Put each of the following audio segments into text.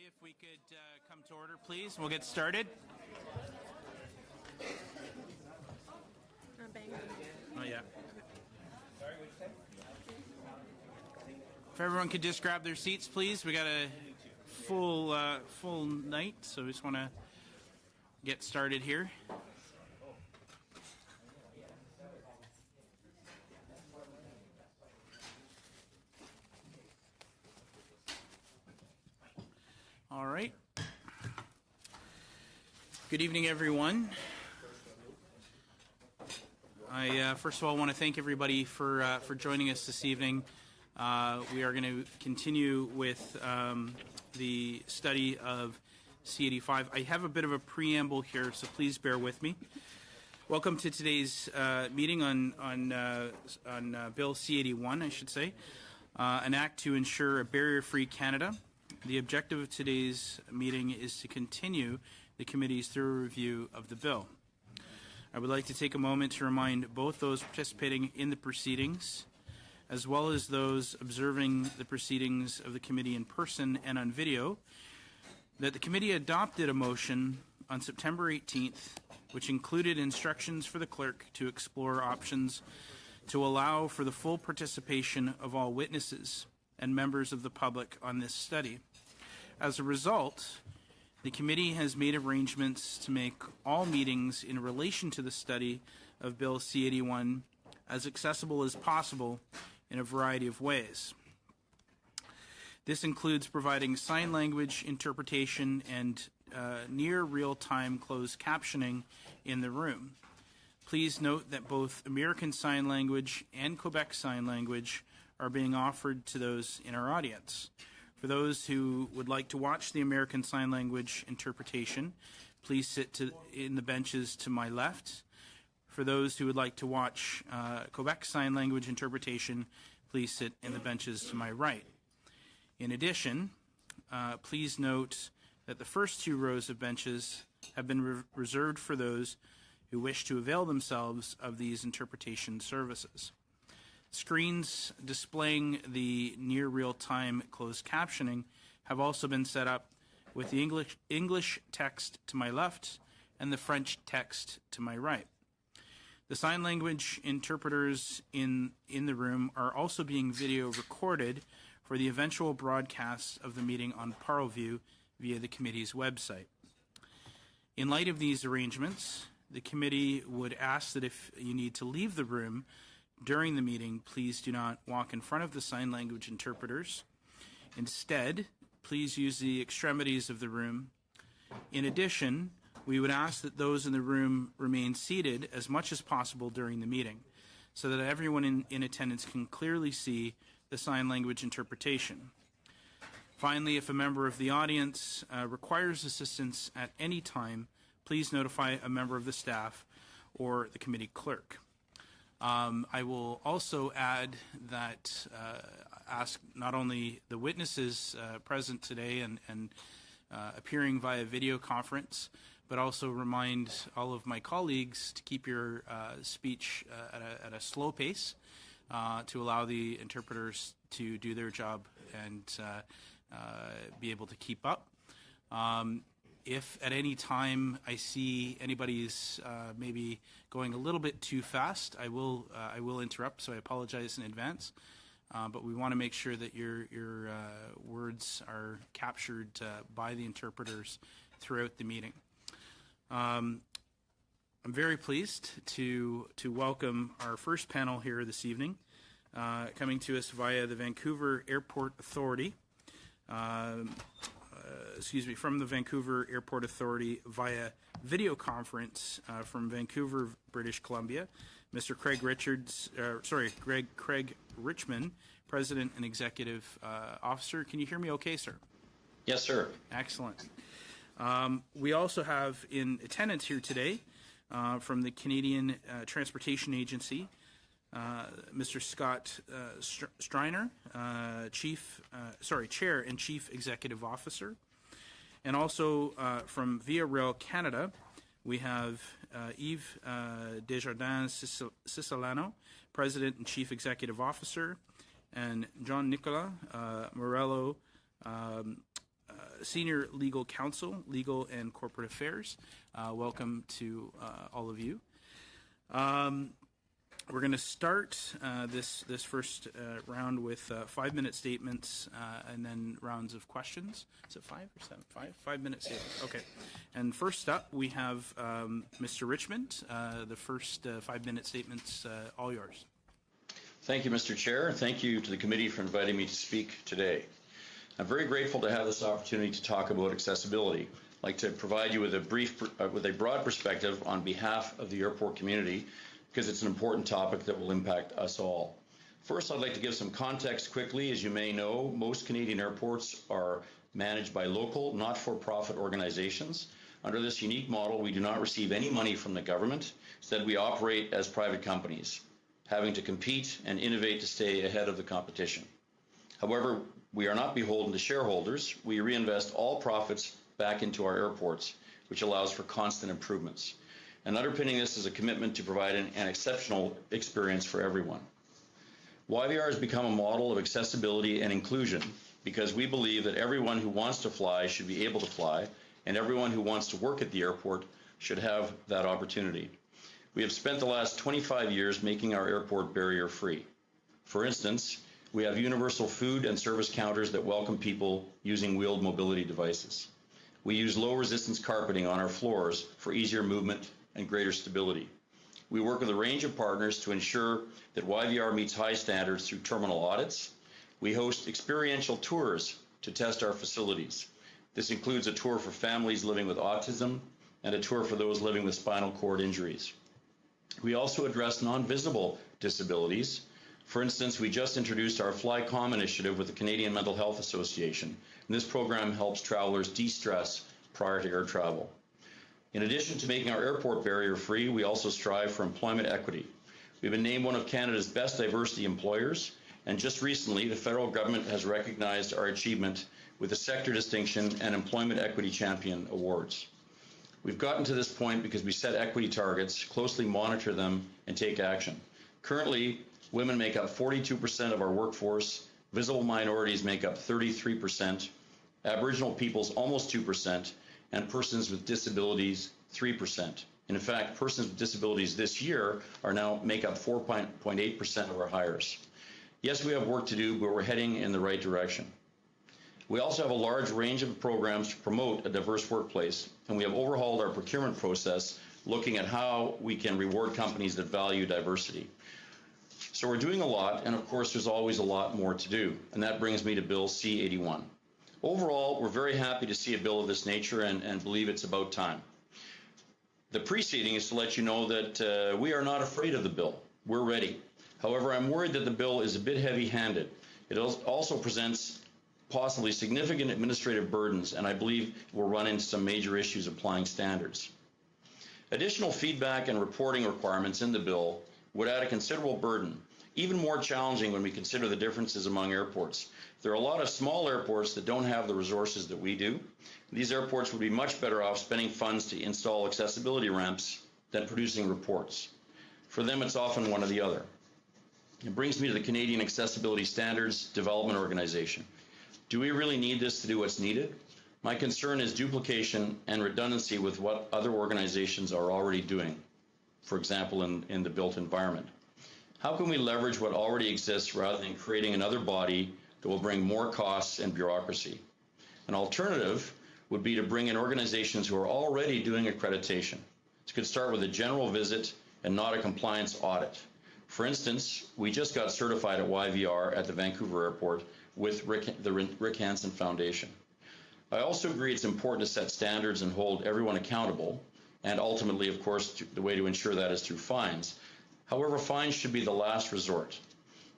Okay, if we could come to order, please. We'll get started. Oh, yeah. If everyone could just grab their seats, please. We got a full night, so we just want to get started here. All right. Good evening, everyone. I first of all want to thank everybody for joining us this evening. We are going to continue with the study of C85. I have a bit of a preamble here, so please bear with me. Welcome to today's meeting on Bill C81, I should say, an act to ensure a barrier-free Canada. The objective of today's meeting is to continue the committee's thorough review of the bill. I would like to take a moment to remind both those participating in the proceedings, as well as those observing the proceedings of the committee in person and on video, that the committee adopted a motion on September 18th, which included instructions for the clerk to explore options to allow for the full participation of all witnesses and members of the public on this study. As a result, the committee has made arrangements to make all meetings in relation to the study of Bill C81 as accessible as possible in a variety of ways. This includes providing sign language interpretation and near real-time closed captioning in the room. Please note that both American Sign Language and Quebec Sign Language are being offered to those in our audience. For those who would like to watch the American Sign Language interpretation, please sit in the benches to my left. For those who would like to watch Quebec Sign Language interpretation, please sit in the benches to my right. In addition, please note that the first two rows of benches have been reserved for those who wish to avail themselves of these interpretation services. Screens displaying the near real-time closed captioning have also been set up with the English text to my left and the French text to my right. The sign language interpreters in the room are also being video recorded for the eventual broadcast of the meeting on Parleview via the committee's website. In light of these arrangements, the committee would ask that if you need to leave the room during the meeting, please do not walk in front of the sign language interpreters. Instead, please use the extremities of the room. In addition, we would ask that those in the room remain seated as much as possible during the meeting, so that everyone in attendance can clearly see the sign language interpretation. Finally, if a member of the audience requires assistance at any time, please notify a member of the staff or the committee clerk. I will also add that ask not only the witnesses present today and appearing via video conference, but also remind all of my colleagues to keep your speech at a slow pace to allow the interpreters to do their job and be able to keep up. If at any time I see anybody's maybe going a little bit too fast, I will interrupt. So I apologize in advance. But we want to make sure that your words are captured by the interpreters throughout the meeting. I'm very pleased to welcome our first panel here this evening, coming to us via the Vancouver Airport Authority. From the Vancouver Airport Authority via video conference from Vancouver, British Columbia, Mr. Craig Richmond, President and Executive Officer. Can you hear me okay, sir? Yes, sir. Excellent. We also have in attendance here today from the Canadian Transportation Agency, Mr. Scott Striner, Chair and Chief Executive Officer. And also from Via Rail Canada, we have Yves Desjardins Siciliano, President and Chief Executive Officer, and John Nicola Morello Senior Legal Counsel, Legal and Corporate Affairs. Welcome to all of you. We're going to start this first round with 5-minute statements and then rounds of questions. Is it 5 or 7? 5-minute statements. Okay. And first up, we have Mr. Richmond. The first 5-minute statements, all yours. Thank you, Mr. Chair. Thank you to the committee for inviting me to speak today. I'm very grateful to have this opportunity to talk about accessibility. I'd like to provide you with a broad perspective on behalf of the airport community, because it's an important topic that will impact us all. First, I'd like to give some context quickly. As you may know, most Canadian airports are managed by local, not-for-profit organizations. Under this unique model, we do not receive any money from the government. Instead, we operate as private companies, having to compete and innovate to stay ahead of the competition. However, we are not beholden to shareholders. We reinvest all profits back into our airports, which allows for constant improvements. And underpinning this is a commitment to provide an exceptional experience for everyone. YVR has become a model of accessibility and inclusion because we believe that everyone who wants to fly should be able to fly, and everyone who wants to work at the airport should have that opportunity. We have spent the last 25 years making our airport barrier-free. For instance, we have universal food and service counters that welcome people using wheeled mobility devices. We use low-resistance carpeting on our floors for easier movement and greater stability. We work with a range of partners to ensure that YVR meets high standards through terminal audits. We host experiential tours to test our facilities. This includes a tour for families living with autism and a tour for those living with spinal cord injuries. We also address non-visible disabilities. For instance, we just introduced our FlyCalm initiative with the Canadian Mental Health Association, and this program helps travelers de-stress prior to air travel. In addition to making our airport barrier-free, we also strive for employment equity. We've been named one of Canada's best diversity employers, and just recently, the federal government has recognized our achievement with the Sector Distinction and Employment Equity Champion Awards. We've gotten to this point because we set equity targets, closely monitor them, and take action. Currently, women make up 42% of our workforce, visible minorities make up 33%, Aboriginal peoples almost 2%, and persons with disabilities 3%. And in fact, persons with disabilities this year make up 4.8% of our hires. Yes, we have work to do, but we're heading in the right direction. We also have a large range of programs to promote a diverse workplace, and we have overhauled our procurement process, looking at how we can reward companies that value diversity. So we're doing a lot, and of course there's always a lot more to do, and that brings me to Bill C-81. Overall, we're very happy to see a bill of this nature and believe it's about time. The preceding is to let you know that we are not afraid of the bill. We're ready. However, I'm worried that the bill is a bit heavy-handed. It also presents possibly significant administrative burdens, and I believe we'll run into some major issues applying standards. Additional feedback and reporting requirements in the bill would add a considerable burden, even more challenging when we consider the differences among airports. There are a lot of small airports that don't have the resources that we do. These airports would be much better off spending funds to install accessibility ramps than producing reports. For them, it's often one or the other. It brings me to the Canadian Accessibility Standards Development Organization. Do we really need this to do what's needed? My concern is duplication and redundancy with what other organizations are already doing, for example, in the built environment. How can we leverage what already exists rather than creating another body that will bring more costs and bureaucracy? An alternative would be to bring in organizations who are already doing accreditation. This could start with a general visit and not a compliance audit. For instance, we just got certified at YVR at the Vancouver Airport with the Rick Hansen Foundation. I also agree it's important to set standards and hold everyone accountable, and ultimately, of course, the way to ensure that is through fines. However, fines should be the last resort.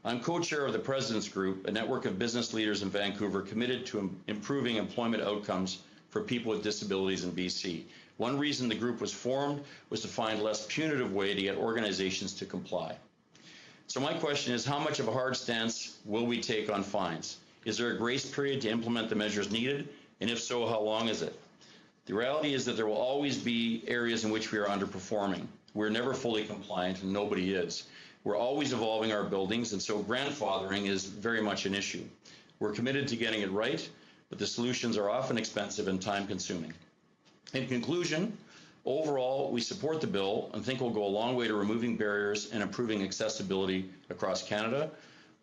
I'm co-chair of the President's Group, a network of business leaders in Vancouver committed to improving employment outcomes for people with disabilities in BC. One reason the group was formed was to find a less punitive way to get organizations to comply. So my question is, how much of a hard stance will we take on fines? Is there a grace period to implement the measures needed? And if so, how long is it? The reality is that there will always be areas in which we are underperforming. We're never fully compliant, and nobody is. We're always evolving our buildings, and so grandfathering is very much an issue. We're committed to getting it right, but the solutions are often expensive and time-consuming. In conclusion, overall, we support the bill and think it will go a long way to removing barriers and improving accessibility across Canada.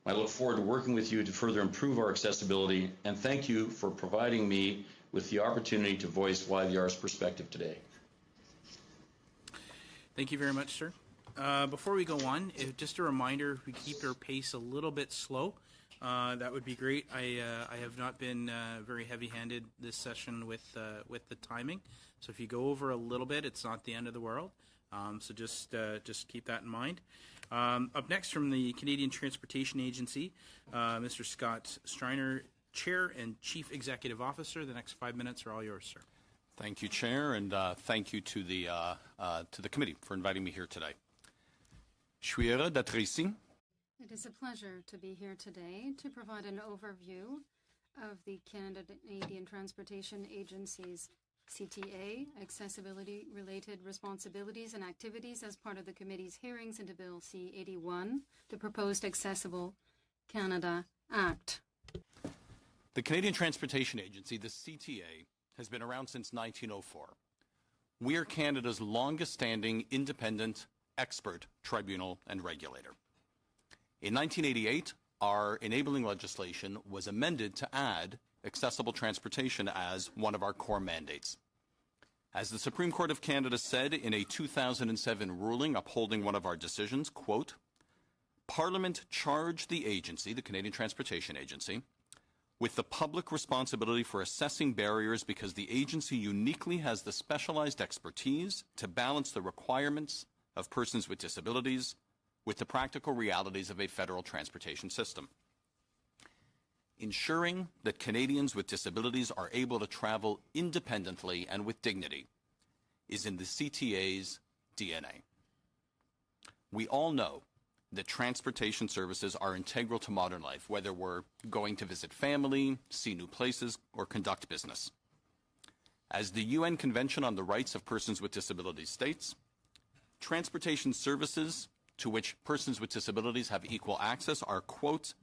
I look forward to working with you to further improve our accessibility, and thank you for providing me with the opportunity to voice YVR's perspective today. Thank you very much, sir. Before we go on, just a reminder, if we keep our pace a little bit slow, that would be great. I have not been very heavy-handed this session with the timing, so if you go over a little bit, it's not the end of the world. So just keep that in mind. Up next from the Canadian Transportation Agency, Mr. Scott Striner, Chair and Chief Executive Officer. The next 5 minutes are all yours, sir. Thank you, Chair, and thank you to the committee for inviting me here today. Je suis heureux d'être ici. It is a pleasure to be here today to provide an overview of the Canadian Transportation Agency's CTA, accessibility-related responsibilities and activities as part of the committee's hearings into Bill C-81, the proposed Accessible Canada Act. The Canadian Transportation Agency, the CTA, has been around since 1904. We are Canada's longest-standing independent expert tribunal and regulator. In 1988, our enabling legislation was amended to add accessible transportation as one of our core mandates. As the Supreme Court of Canada said in a 2007 ruling upholding one of our decisions, quote, Parliament charged the agency, the Canadian Transportation Agency, with the public responsibility for assessing barriers because the agency uniquely has the specialized expertise to balance the requirements of persons with disabilities with the practical realities of a federal transportation system. Ensuring that Canadians with disabilities are able to travel independently and with dignity is in the CTA's DNA. We all know that transportation services are integral to modern life, whether we're going to visit family, see new places, or conduct business. As the UN Convention on the Rights of Persons with Disabilities states, transportation services to which persons with disabilities have equal access are, quote,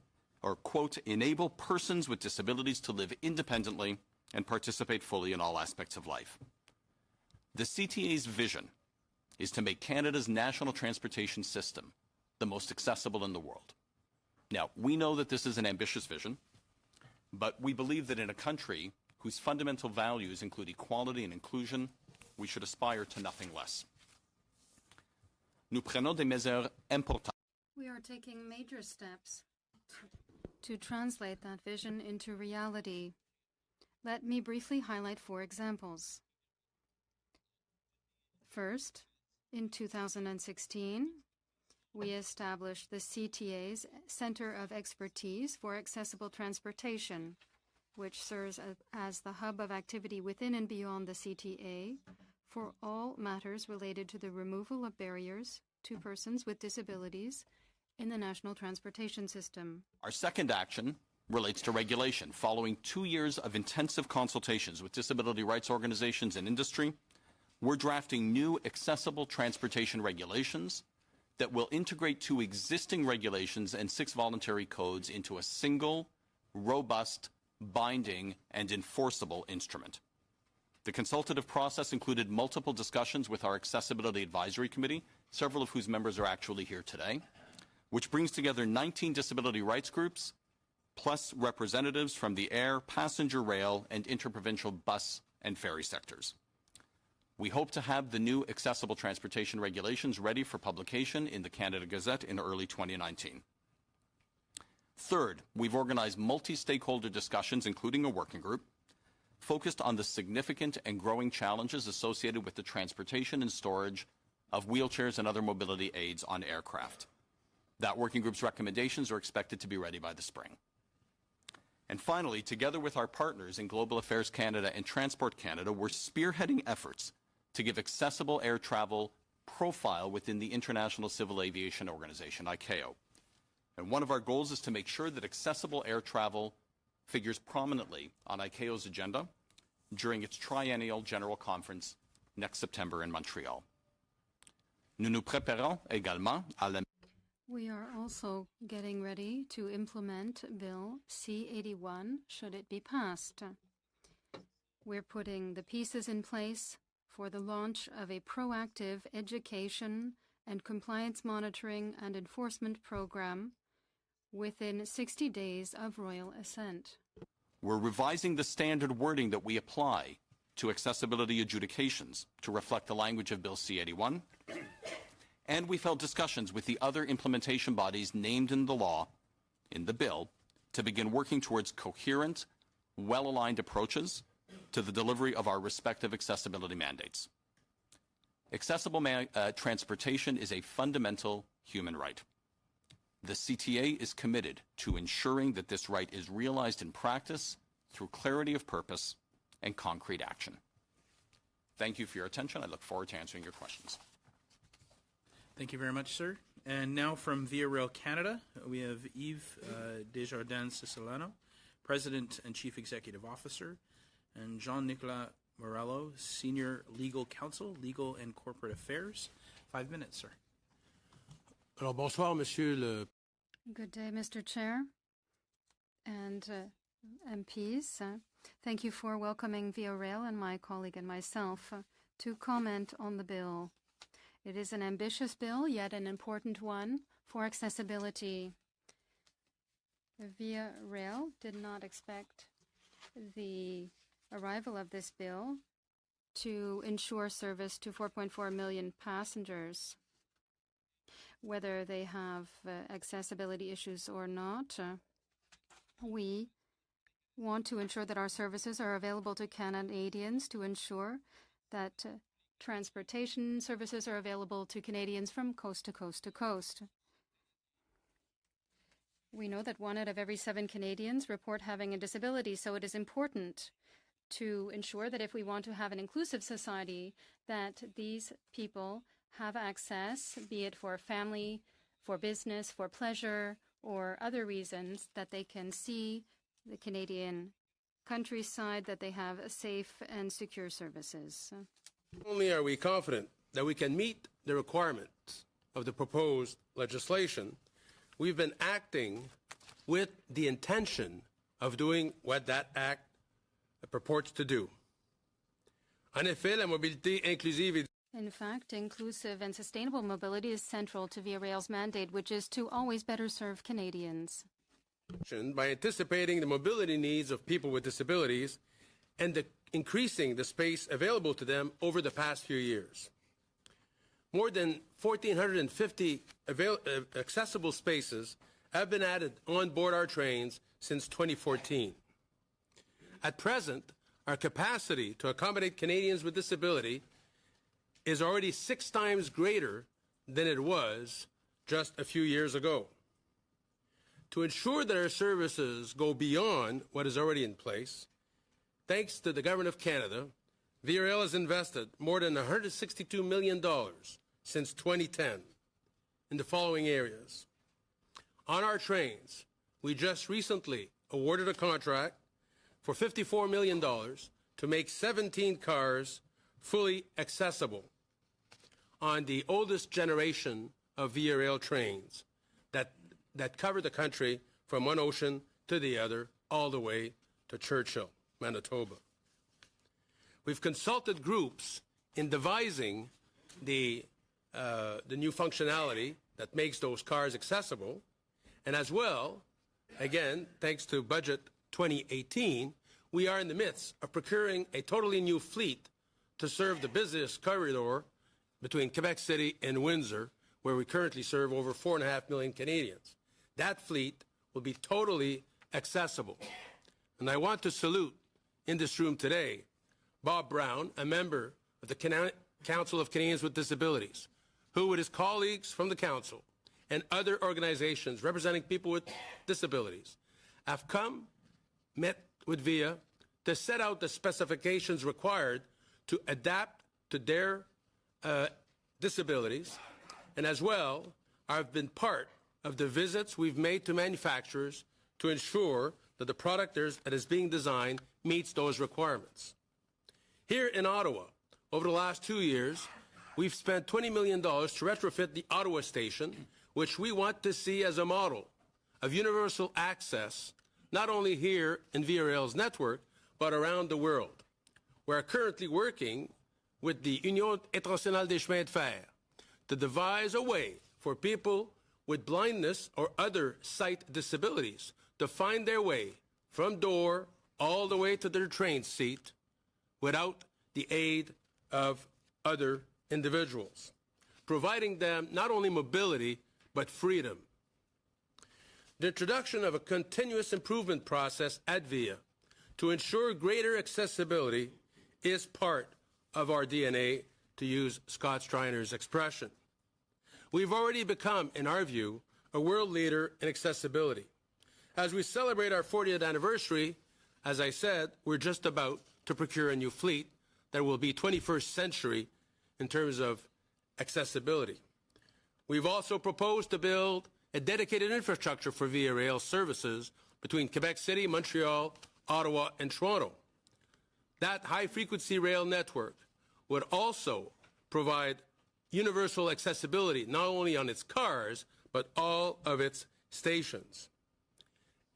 enable persons with disabilities to live independently and participate fully in all aspects of life. The CTA's vision is to make Canada's national transportation system the most accessible in the world. Now, we know that this is an ambitious vision, but we believe that in a country whose fundamental values include equality and inclusion, we should aspire to nothing less. Nous prenons des mesures importantes. We are taking major steps to translate that vision into reality. Let me briefly highlight 4 examples. First, in 2016, we established the CTA's Center of Expertise for Accessible Transportation, which serves as the hub of activity within and beyond the CTA for all matters related to the removal of barriers to persons with disabilities in the national transportation system. Our second action relates to regulation. Following 2 years of intensive consultations with disability rights organizations and industry, we're drafting new accessible transportation regulations that will integrate 2 existing regulations and 6 voluntary codes into a single, robust, binding, and enforceable instrument. The consultative process included multiple discussions with our Accessibility Advisory Committee, several of whose members are actually here today, which brings together 19 disability rights groups, plus representatives from the air, passenger rail, and interprovincial bus and ferry sectors. We hope to have the new accessible transportation regulations ready for publication in the Canada Gazette in early 2019. Third, we've organized multi-stakeholder discussions, including a working group, focused on the significant and growing challenges associated with the transportation and storage of wheelchairs and other mobility aids on aircraft. That working group's recommendations are expected to be ready by the spring. And finally, together with our partners in Global Affairs Canada and Transport Canada, we're spearheading efforts to give accessible air travel profile within the International Civil Aviation Organization, ICAO. And one of our goals is to make sure that accessible air travel figures prominently on ICAO's agenda during its triennial General Conference next September in Montreal. Nous nous préparons également à la We are also getting ready to implement Bill C-81 should it be passed. We're putting the pieces in place for the launch of a proactive education and compliance monitoring and enforcement program within 60 days of royal assent. We're revising the standard wording that we apply to accessibility adjudications to reflect the language of Bill C-81. And we've held discussions with the other implementation bodies named in the law, in the bill, to begin working towards coherent, well-aligned approaches to the delivery of our respective accessibility mandates. Accessible transportation is a fundamental human right. The CTA is committed to ensuring that this right is realized in practice through clarity of purpose and concrete action. Thank you for your attention. I look forward to answering your questions. Thank you very much, sir. And now from Via Rail Canada, we have Yves Desjardins Siciliano, President and Chief Executive Officer, and Jean-Nicolas Morello, Senior Legal Counsel, Legal and Corporate Affairs. 5 minutes, sir. Alors, bonsoir, Monsieur le... Good day, Mr. Chair and MPs. Thank you for welcoming Via Rail and my colleague and myself to comment on the bill. It is an ambitious bill, yet an important one for accessibility. Via Rail did not expect the arrival of this bill to ensure service to 4.4 million passengers. Whether they have accessibility issues or not, we want to ensure that our services are available to Canadians, to ensure that transportation services are available to Canadians from coast to coast to coast. We know that 1 out of every 7 Canadians report having a disability, so it is important to ensure that if we want to have an inclusive society, that these people have access, be it for family, for business, for pleasure, or other reasons, that they can see the Canadian countryside, that they have safe and secure services. Not only are we confident that we can meet the requirements of the proposed legislation, we've been acting with the intention of doing what that act purports to do. En effet, la mobilité inclusive et In fact, inclusive and sustainable mobility is central to Via Rail's mandate, which is to always better serve Canadians. by anticipating the mobility needs of people with disabilities and increasing the space available to them over the past few years. More than 1,450 accessible spaces have been added on board our trains since 2014. At present, our capacity to accommodate Canadians with disability is already 6 times greater than it was just a few years ago. To ensure that our services go beyond what is already in place, thanks to the Government of Canada, Via Rail has invested more than $162 million since 2010 in the following areas. On our trains, we just recently awarded a contract for $54 million to make 17 cars fully accessible on the oldest generation of Via Rail trains that cover the country from one ocean to the other, all the way to Churchill, Manitoba. We've consulted groups in devising the new functionality that makes those cars accessible, and as well, again, thanks to Budget 2018, we are in the midst of procuring a totally new fleet to serve the busiest corridor between Quebec City and Windsor, where we currently serve over 4.5 million Canadians. That fleet will be totally accessible. And I want to salute in this room today Bob Brown, a member of the Council of Canadians with Disabilities, who with his colleagues from the Council and other organizations representing people with disabilities have met with VIA to set out the specifications required to adapt to their disabilities, and as well have been part of the visits we've made to manufacturers to ensure that the product that is being designed meets those requirements. Here in Ottawa, over the last 2 years, we've spent $20 million to retrofit the Ottawa station which we want to see as a model of universal access, not only here in Via Rail's network, but around the world. We're currently working with the Union Internationale des Chemins de Fer to devise a way for people with blindness or other sight disabilities to find their way from door all the way to their train seat without the aid of other individuals, providing them not only mobility but freedom. The introduction of a continuous improvement process at VIA to ensure greater accessibility is part of our DNA, to use Scott Striner's expression. We've already become, in our view, a world leader in accessibility. As we celebrate our 40th anniversary, as I said, we're just about to procure a new fleet that will be 21st century in terms of accessibility. We've also proposed to build a dedicated infrastructure for Via Rail services between Quebec City, Montreal, Ottawa, and Toronto. That high-frequency rail network would also provide universal accessibility, not only on its cars, but all of its stations.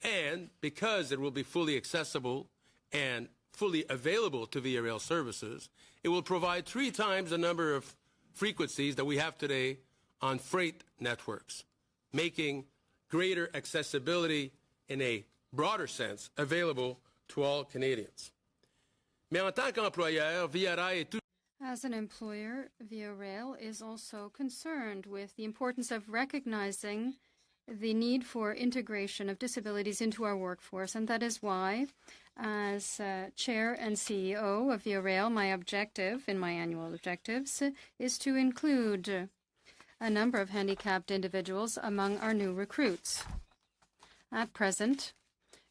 And because it will be fully accessible and fully available to Via Rail services, it will provide 3 times the number of frequencies that we have today on freight networks, making greater accessibility in a broader sense available to all Canadians. Mais en tant qu'employeur, Via Rail est tout. As an employer, Via Rail is also concerned with the importance of recognizing the need for integration of disabilities into our workforce, and that is why, as Chair and CEO of Via Rail, my objective in my annual objectives is to include a number of handicapped individuals among our new recruits. At present,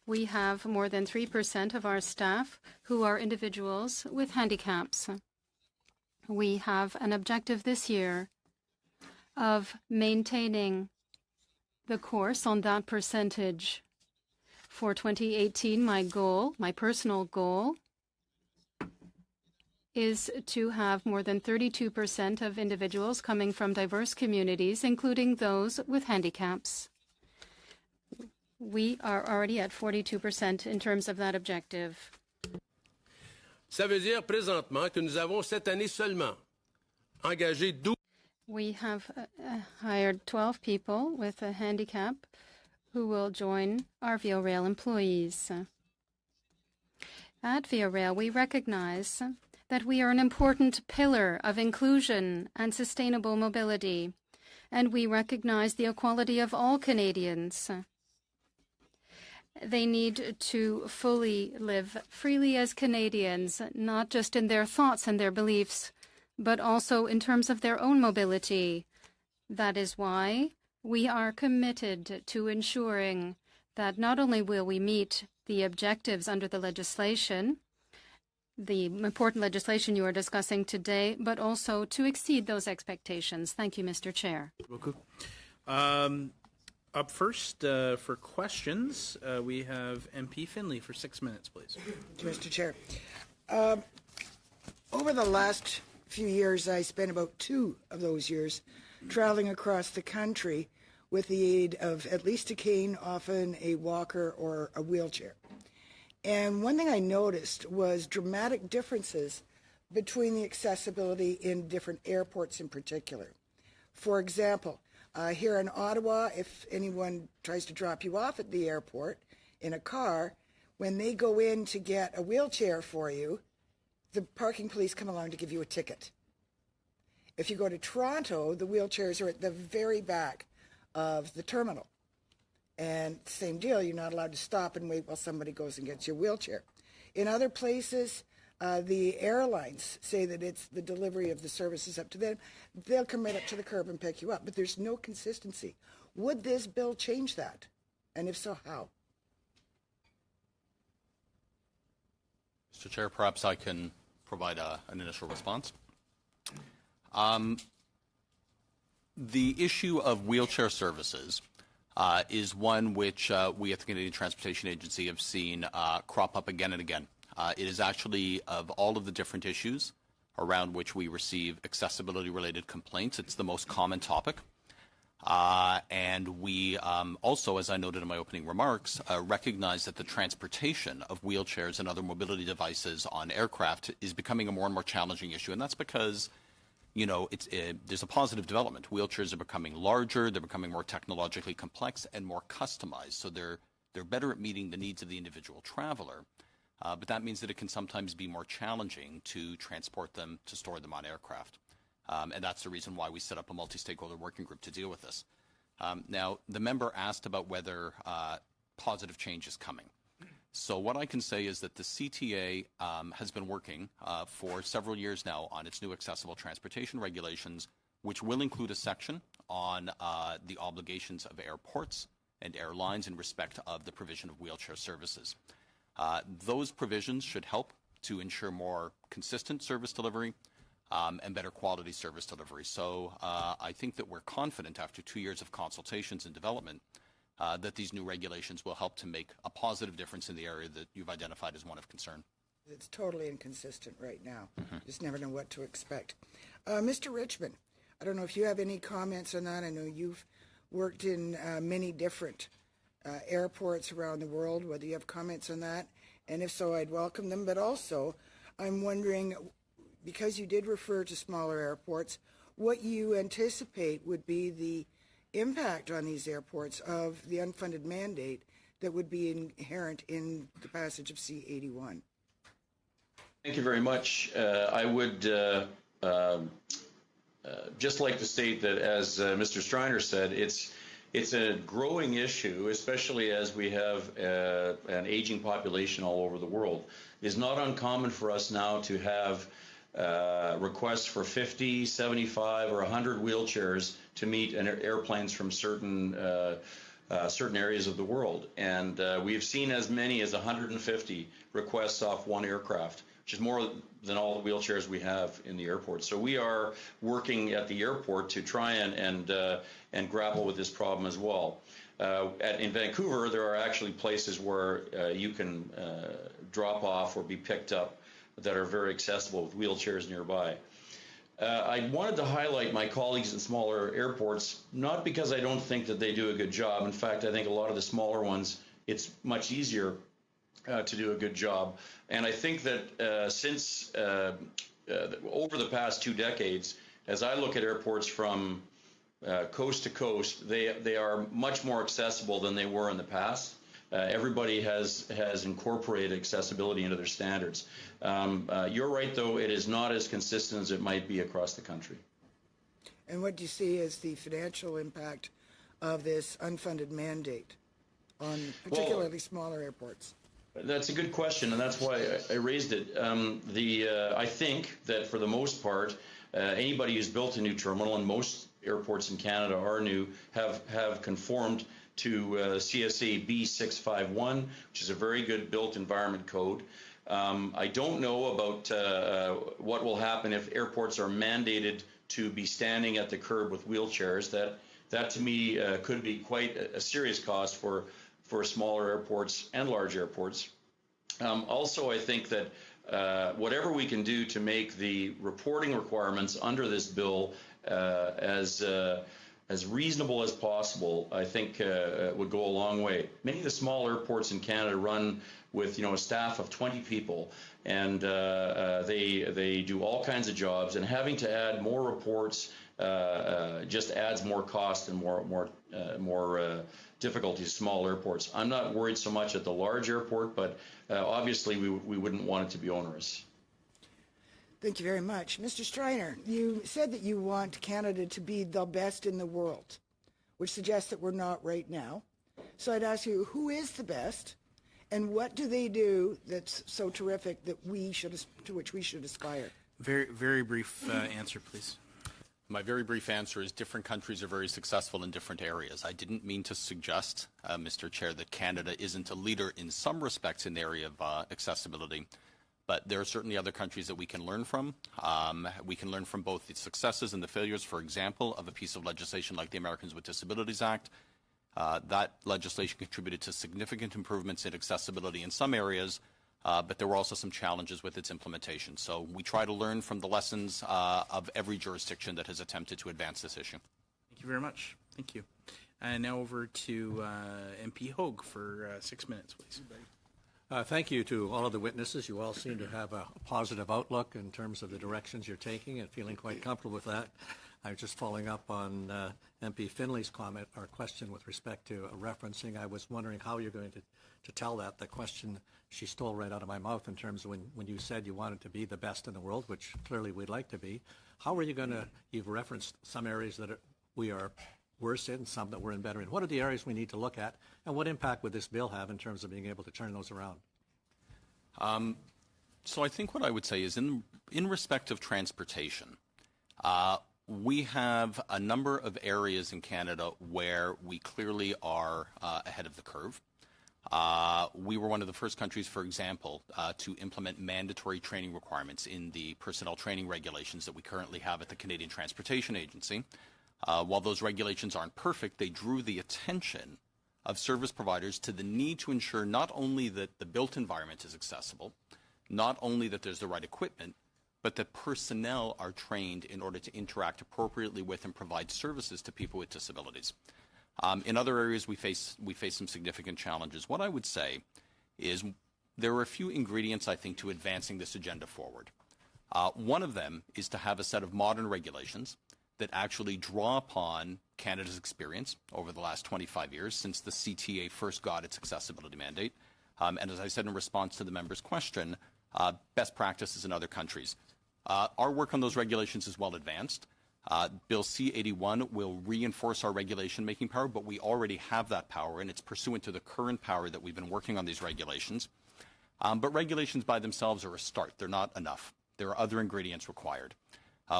we have more than 3% of our staff who are individuals with handicaps. We have an objective this year of maintaining the course on that percentage. For 2018, my personal goal, is to have more than 32% of individuals coming from diverse communities, including those with handicaps. We are already at 42% in terms of that objective. Ça veut dire présentement que nous avons cette année seulement engagé 12. We have hired 12 people with a handicap who will join our Via Rail employees. At Via Rail, we recognize that we are an important pillar of inclusion and sustainable mobility, and we recognize the equality of all Canadians. They need to fully live freely as Canadians, not just in their thoughts and their beliefs, but also in terms of their own mobility. That is why we are committed to ensuring that not only will we meet the objectives under the legislation, the important legislation you are discussing today, but also to exceed those expectations. Thank you, Mr. Chair. Up first for questions, we have MP Finley for 6 minutes, please. Thank you, Mr. Chair. Over the last few years, I spent about 2 of those years traveling across the country with the aid of at least a cane, often a walker or a wheelchair. And one thing I noticed was dramatic differences between the accessibility in different airports in particular. For example, here in Ottawa, if anyone tries to drop you off at the airport in a car, when they go in to get a wheelchair for you, the parking police come along to give you a ticket. If you go to Toronto, the wheelchairs are at the very back of the terminal. And same deal, you're not allowed to stop and wait while somebody goes and gets your wheelchair. In other places, the airlines say that it's the delivery of the services up to them. They'll come right up to the curb and pick you up, but there's no consistency. Would this bill change that? And if so, how? Mr. Chair, perhaps I can provide an initial response. The issue of wheelchair services is one which we at the Canadian Transportation Agency have seen crop up again and again. It is actually, of all of the different issues around which we receive accessibility-related complaints, it's the most common topic. And we also, as I noted in my opening remarks, recognize that the transportation of wheelchairs and other mobility devices on aircraft is becoming a more and more challenging issue. And that's because, you know, there's a positive development. Wheelchairs are becoming larger, they're becoming more technologically complex and more customized. So they're better at meeting the needs of the individual traveler. But that means that it can sometimes be more challenging to transport them, to store them on aircraft. And that's the reason why we set up a multi-stakeholder working group to deal with this. Now, the member asked about whether positive change is coming. So what I can say is that the CTA has been working for several years now on its new accessible transportation regulations, which will include a section on the obligations of airports and airlines in respect of the provision of wheelchair services. Those provisions should help to ensure more consistent service delivery and better quality service delivery. So I think that we're confident after 2 years of consultations and development that these new regulations will help to make a positive difference in the area that you've identified as one of concern. It's totally inconsistent right now. Just never know what to expect. Mr. Richmond, I don't know if you have any comments on that. I know you've worked in many different airports around the world, whether you have comments on that. And if so, I'd welcome them. But also, I'm wondering, because you did refer to smaller airports, what you anticipate would be the impact on these airports of the unfunded mandate that would be inherent in the passage of C-81. Thank you very much. I would just like to state that, as Mr. Striner said, it's a growing issue, especially as we have an aging population all over the world. It is not uncommon for us now to have requests for 50, 75, or 100 wheelchairs to meet airplanes from certain areas of the world. And we've seen as many as 150 requests off one aircraft, which is more than all the wheelchairs we have in the airport. So we are working at the airport to try and grapple with this problem as well. In Vancouver, there are actually places where you can drop off or be picked up that are very accessible with wheelchairs nearby. I wanted to highlight my colleagues in smaller airports, not because I don't think that they do a good job. In fact, I think a lot of the smaller ones, it's much easier to do a good job. And I think that since over the past 2 decades, as I look at airports from coast to coast, they are much more accessible than they were in the past. Everybody has incorporated accessibility into their standards. You're right, though, it is not as consistent as it might be across the country. And what do you see as the financial impact of this unfunded mandate on particularly smaller airports? That's a good question, and that's why I raised it. I think that for the most part, anybody who's built a new terminal, and most airports in Canada are new, have conformed to CSA B651, which is a very good built environment code. I don't know about what will happen if airports are mandated to be standing at the curb with wheelchairs. That to me could be quite a serious cost for smaller airports and large airports. Also, I think that whatever we can do to make the reporting requirements under this bill as reasonable as possible, I think would go a long way. Many of the small airports in Canada run with a staff of 20 people, and they do all kinds of jobs, and having to add more reports just adds more cost and more difficulty to small airports. I'm not worried so much at the large airport, but obviously we wouldn't want it to be onerous. Thank you very much. Mr. Striner, you said that you want Canada to be the best in the world, which suggests that we're not right now. So I'd ask you, who is the best, and what do they do that's so terrific that to which we should aspire? Very, very brief answer, please. My very brief answer is different countries are very successful in different areas. I didn't mean to suggest, Mr. Chair, that Canada isn't a leader in some respects in the area of accessibility. But there are certainly other countries that we can learn from. We can learn from both the successes and the failures, for example, of a piece of legislation like the Americans with Disabilities Act. That legislation contributed to significant improvements in accessibility in some areas, but there were also some challenges with its implementation. So we try to learn from the lessons of every jurisdiction that has attempted to advance this issue. Thank you very much. Thank you. And now over to MP Hogue for 6 minutes, please. Thank you to all of the witnesses. You all seem to have a positive outlook in terms of the directions you're taking and feeling quite comfortable with that. I was just following up on MP Finley's comment or question with respect to referencing. I was wondering how you're going to tell that. The question she stole right out of my mouth in terms of when you said you wanted to be the best in the world, which clearly we'd like to be. How are you going to, you've referenced some areas that we are worse in, some that we're in better in. What are the areas we need to look at, and what impact would this bill have in terms of being able to turn those around? So I think what I would say is in respect of transportation, we have a number of areas in Canada where we clearly are ahead of the curve. We were one of the first countries, for example, to implement mandatory training requirements in the personnel training regulations that we currently have at the Canadian Transportation Agency. While those regulations aren't perfect, they drew the attention of service providers to the need to ensure not only that the built environment is accessible, not only that there's the right equipment, but that personnel are trained in order to interact appropriately with and provide services to people with disabilities. In other areas, we face some significant challenges. What I would say is there are a few ingredients, I think, to advancing this agenda forward. One of them is to have a set of modern regulations that actually draw upon Canada's experience over the last 25 years since the CTA first got its accessibility mandate. And as I said in response to the member's question, best practices in other countries. Our work on those regulations is well advanced. Bill C-81 will reinforce our regulation-making power, but we already have that power, and it's pursuant to the current power that we've been working on these regulations. But regulations by themselves are a start. They're not enough. There are other ingredients required.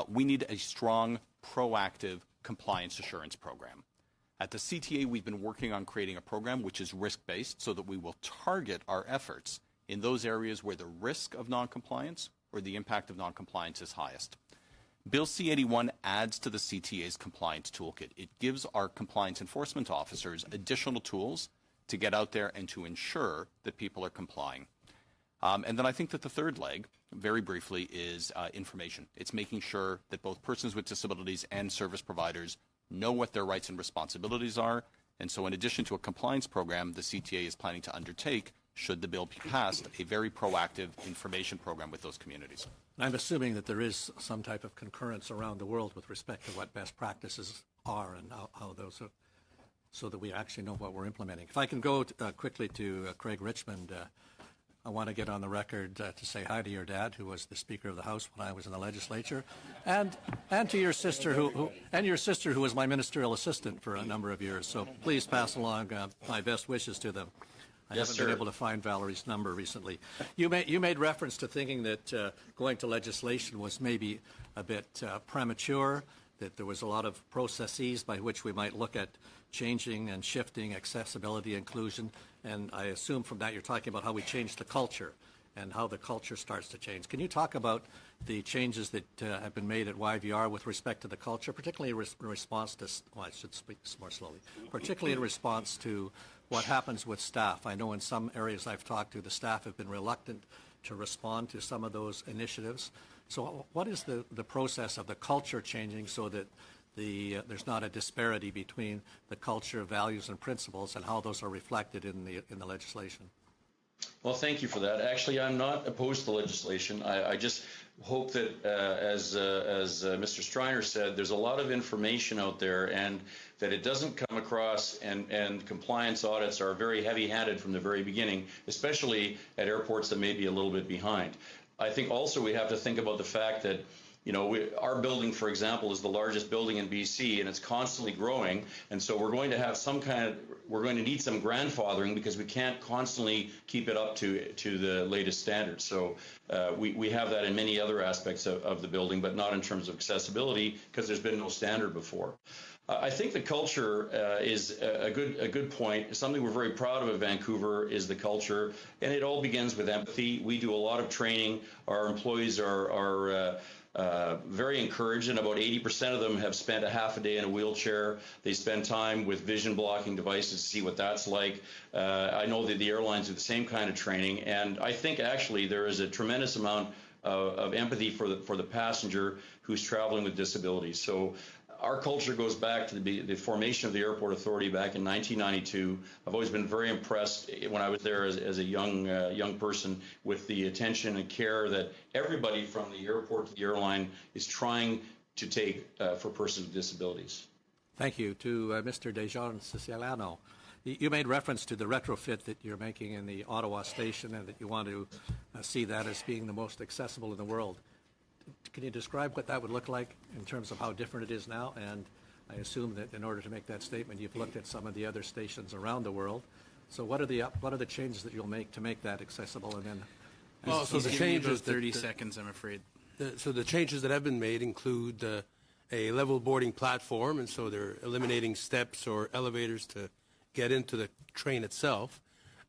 We need a strong, proactive compliance assurance program. At the CTA, we've been working on creating a program which is risk-based so that we will target our efforts in those areas where the risk of noncompliance or the impact of noncompliance is highest. Bill C-81 adds to the CTA's compliance toolkit. It gives our compliance enforcement officers additional tools to get out there and to ensure that people are complying. And then I think that the third leg, very briefly, is information. It's making sure that both persons with disabilities and service providers know what their rights and responsibilities are. And so in addition to a compliance program, the CTA is planning to undertake, should the bill be passed, a very proactive information program with those communities. I'm assuming that there is some type of concurrence around the world with respect to what best practices are and how those are, so that we actually know what we're implementing. If I can go quickly to Craig Richmond, I want to get on the record to say hi to your dad, who was the Speaker of the House when I was in the legislature, and to your sister, who was my ministerial assistant for a number of years. So please pass along my best wishes to them. I haven't been able to find Valerie's number recently. You made reference to thinking that going to legislation was maybe a bit premature, that there was a lot of processes by which we might look at changing and shifting accessibility, inclusion, and I assume from that you're talking about how we change the culture and how the culture starts to change. Can you talk about the changes that have been made at YVR with respect to the culture, particularly in response to, well, I should speak more slowly, particularly in response to what happens with staff? I know in some areas I've talked to, the staff have been reluctant to respond to some of those initiatives. So what is the process of the culture changing so that there's not a disparity between the culture, values, and principles and how those are reflected in the legislation? Well, thank you for that. Actually, I'm not opposed to legislation. I just hope that, as Mr. Striner said, there's a lot of information out there, and that it doesn't come across, and compliance audits are very heavy-handed from the very beginning, especially at airports that may be a little bit behind. I think also we have to think about the fact that, you know, our building, for example, is the largest building in BC, and it's constantly growing. And so we're going to have we're going to need some grandfathering because we can't constantly keep it up to the latest standards. So we have that in many other aspects of the building, but not in terms of accessibility because there's been no standard before. I think the culture is a good point. Something we're very proud of at Vancouver is the culture, and it all begins with empathy. We do a lot of training. Our employees are very encouraged, and about 80% of them have spent a half a day in a wheelchair. They spend time with vision blocking devices to see what that's like. I know that the airlines do the same kind of training, and I think actually there is a tremendous amount of empathy for the passenger who's traveling with disabilities. So our culture goes back to the formation of the Airport Authority back in 1992. I've always been very impressed when I was there as a young person with the attention and care that everybody from the airport to the airline is trying to take for persons with disabilities. Thank you. To Mr. Desjardins Siciliano, you made reference to the retrofit that you're making in the Ottawa station and that you want to see that as being the most accessible in the world. Can you describe what that would look like in terms of how different it is now? And I assume that in order to make that statement, you've looked at some of the other stations around the world. So what are the changes that you'll make to make that accessible? And then, Well, so He's the giving you about changes 30 seconds, I'm afraid. So the changes that have been made include a level boarding platform, and so they're eliminating steps or elevators to get into the train itself.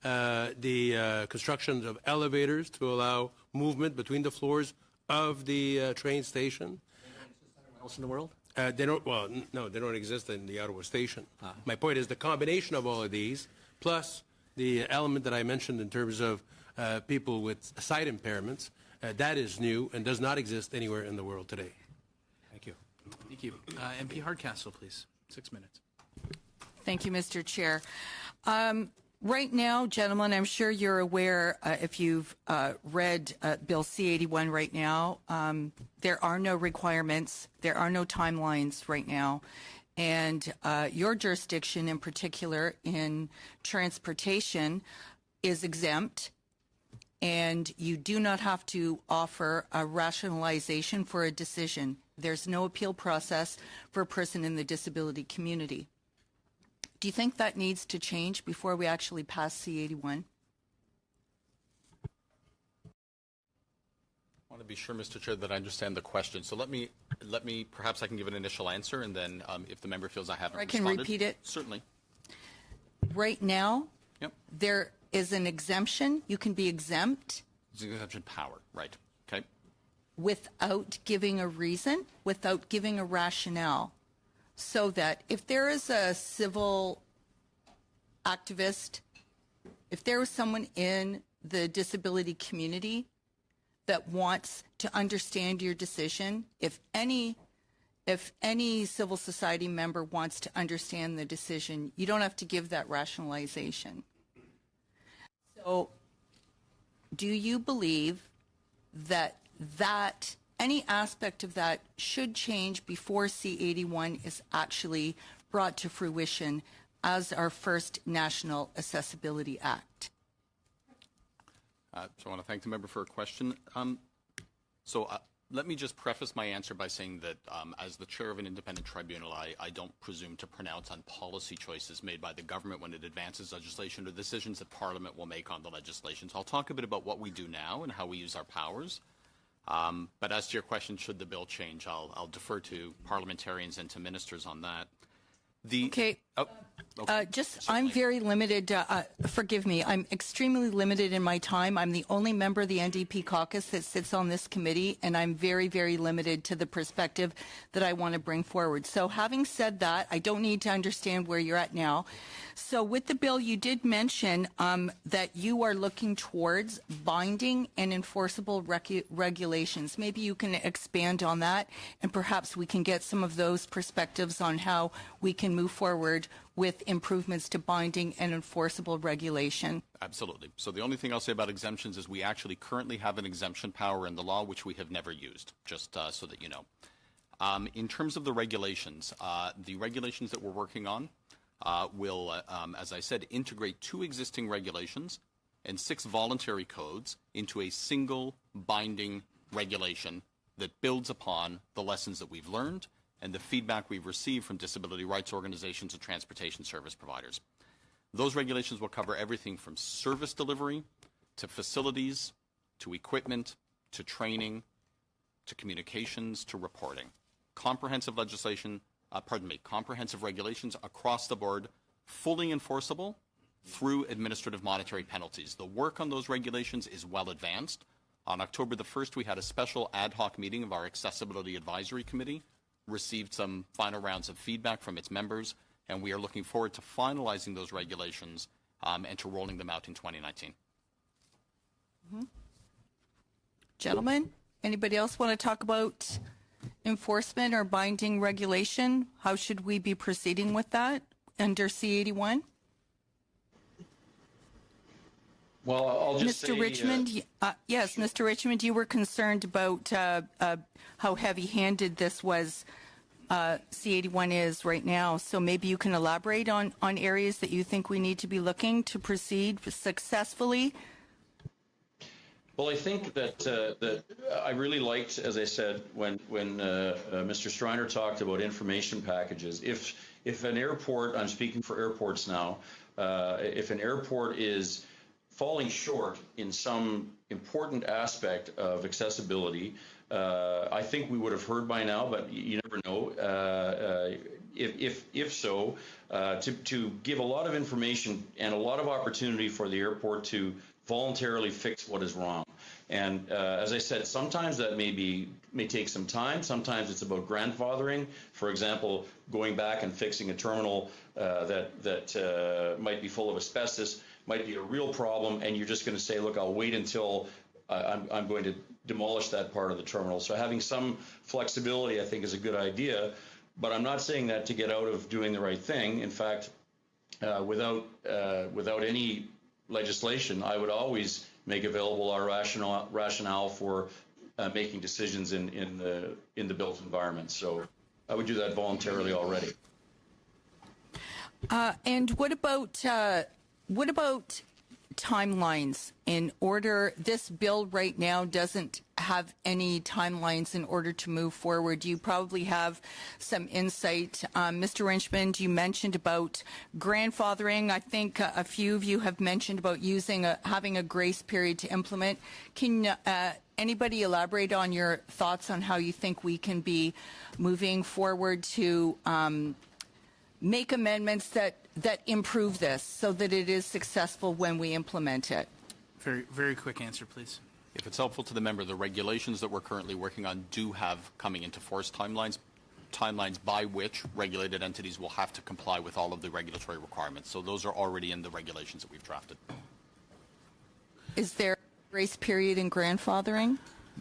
The construction of elevators to allow movement between the floors of the train station. Where else in the world? They don't. Well, no, they don't exist in the Ottawa station. My point is the combination of all of these, plus the element that I mentioned in terms of people with sight impairments, that is new and does not exist anywhere in the world today. Thank you. Thank you. MP Hardcastle, please. 6 minutes. Thank you, Mr. Chair. Right now, gentlemen, I'm sure you're aware, if you've read Bill C-81 right now, there are no requirements, there are no timelines right now, and your jurisdiction in particular in transportation is exempt, and you do not have to offer a rationalization for a decision. There's no appeal process for a person in the disability community. Do you think that needs to change before we actually pass C-81? I want to be sure, Mr. Chair, that I understand the question. So let me perhaps I can give an initial answer, and then if the member feels I haven't responded. I can repeat it. Certainly. Right now, Yep. there is an exemption. You can be exempt It's an exemption power, right? Okay. without giving a reason, without giving a rationale. So that if there is a civil activist, if there was someone in the disability community that wants to understand your decision, if any civil society member wants to understand the decision, you don't have to give that rationalization. So do you believe that any aspect of that should change before C-81 is actually brought to fruition as our first National Accessibility Act? So I want to thank the member for her question. Let me just preface my answer by saying that as the chair of an independent tribunal, I don't presume to pronounce on policy choices made by the government when it advances legislation or decisions that Parliament will make on the legislation. So I'll talk a bit about what we do now and how we use our powers. But as to your question, should the bill change, I'll defer to parliamentarians and to ministers on that. Okay. I'm very limited. Forgive me. I'm extremely limited in my time. I'm the only member of the NDP caucus that sits on this committee, and I'm very, very limited to the perspective that I want to bring forward. So having said that, I don't need to understand where you're at now. So with the bill, you did mention that you are looking towards binding and enforceable regulations. Maybe you can expand on that, and perhaps we can get some of those perspectives on how we can move forward with improvements to binding and enforceable regulation. Absolutely. So the only thing I'll say about exemptions is we actually currently have an exemption power in the law, which we have never used, just so that you know. In terms of the regulations that we're working on will, as I said, integrate 2 existing regulations and 6 voluntary codes into a single binding regulation that builds upon the lessons that we've learned and the feedback we've received from disability rights organizations and transportation service providers. Those regulations will cover everything from service delivery to facilities to equipment to training to communications to reporting. Comprehensive regulations across the board, fully enforceable through administrative monetary penalties. The work on those regulations is well advanced. On October the 1st, we had a special ad hoc meeting of our Accessibility Advisory Committee, received some final rounds of feedback from its members, and we are looking forward to finalizing those regulations and to rolling them out in 2019. Gentlemen, anybody else want to talk about enforcement or binding regulation? How should we be proceeding with that under C-81? Well, I'll just say, Mr. Richmond, yes, Mr. Richmond, you were concerned about how heavy-handed this was, C-81 is right now. So maybe you can elaborate on areas that you think we need to be looking to proceed successfully. Well, I think that I really liked, as I said, when Mr. Striner talked about information packages. If an airport, I'm speaking for airports now, if an airport is falling short in some important aspect of accessibility, I think we would have heard by now, but you never know. If so, to give a lot of information and a lot of opportunity for the airport to voluntarily fix what is wrong. And as I said, sometimes that may take some time. Sometimes it's about grandfathering. For example, going back and fixing a terminal that might be full of asbestos might be a real problem, and you're just going to say, look, I'll wait until I'm going to demolish that part of the terminal. So having some flexibility, I think, is a good idea. But I'm not saying that to get out of doing the right thing. In fact, without any legislation, I would always make available our rationale for making decisions in the built environment. So I would do that voluntarily already. And what about timelines? In order, this bill right now doesn't have any timelines in order to move forward. You probably have some insight. Mr. Richmond, you mentioned about grandfathering. I think a few of you have mentioned about having a grace period to implement. Can anybody elaborate on your thoughts on how you think we can be moving forward to make amendments that improve this so that it is successful when we implement it? Very, very quick answer, please. If it's helpful to the member, the regulations that we're currently working on do have coming into force timelines by which regulated entities will have to comply with all of the regulatory requirements. So those are already in the regulations that we've drafted. Is there a grace period in grandfathering?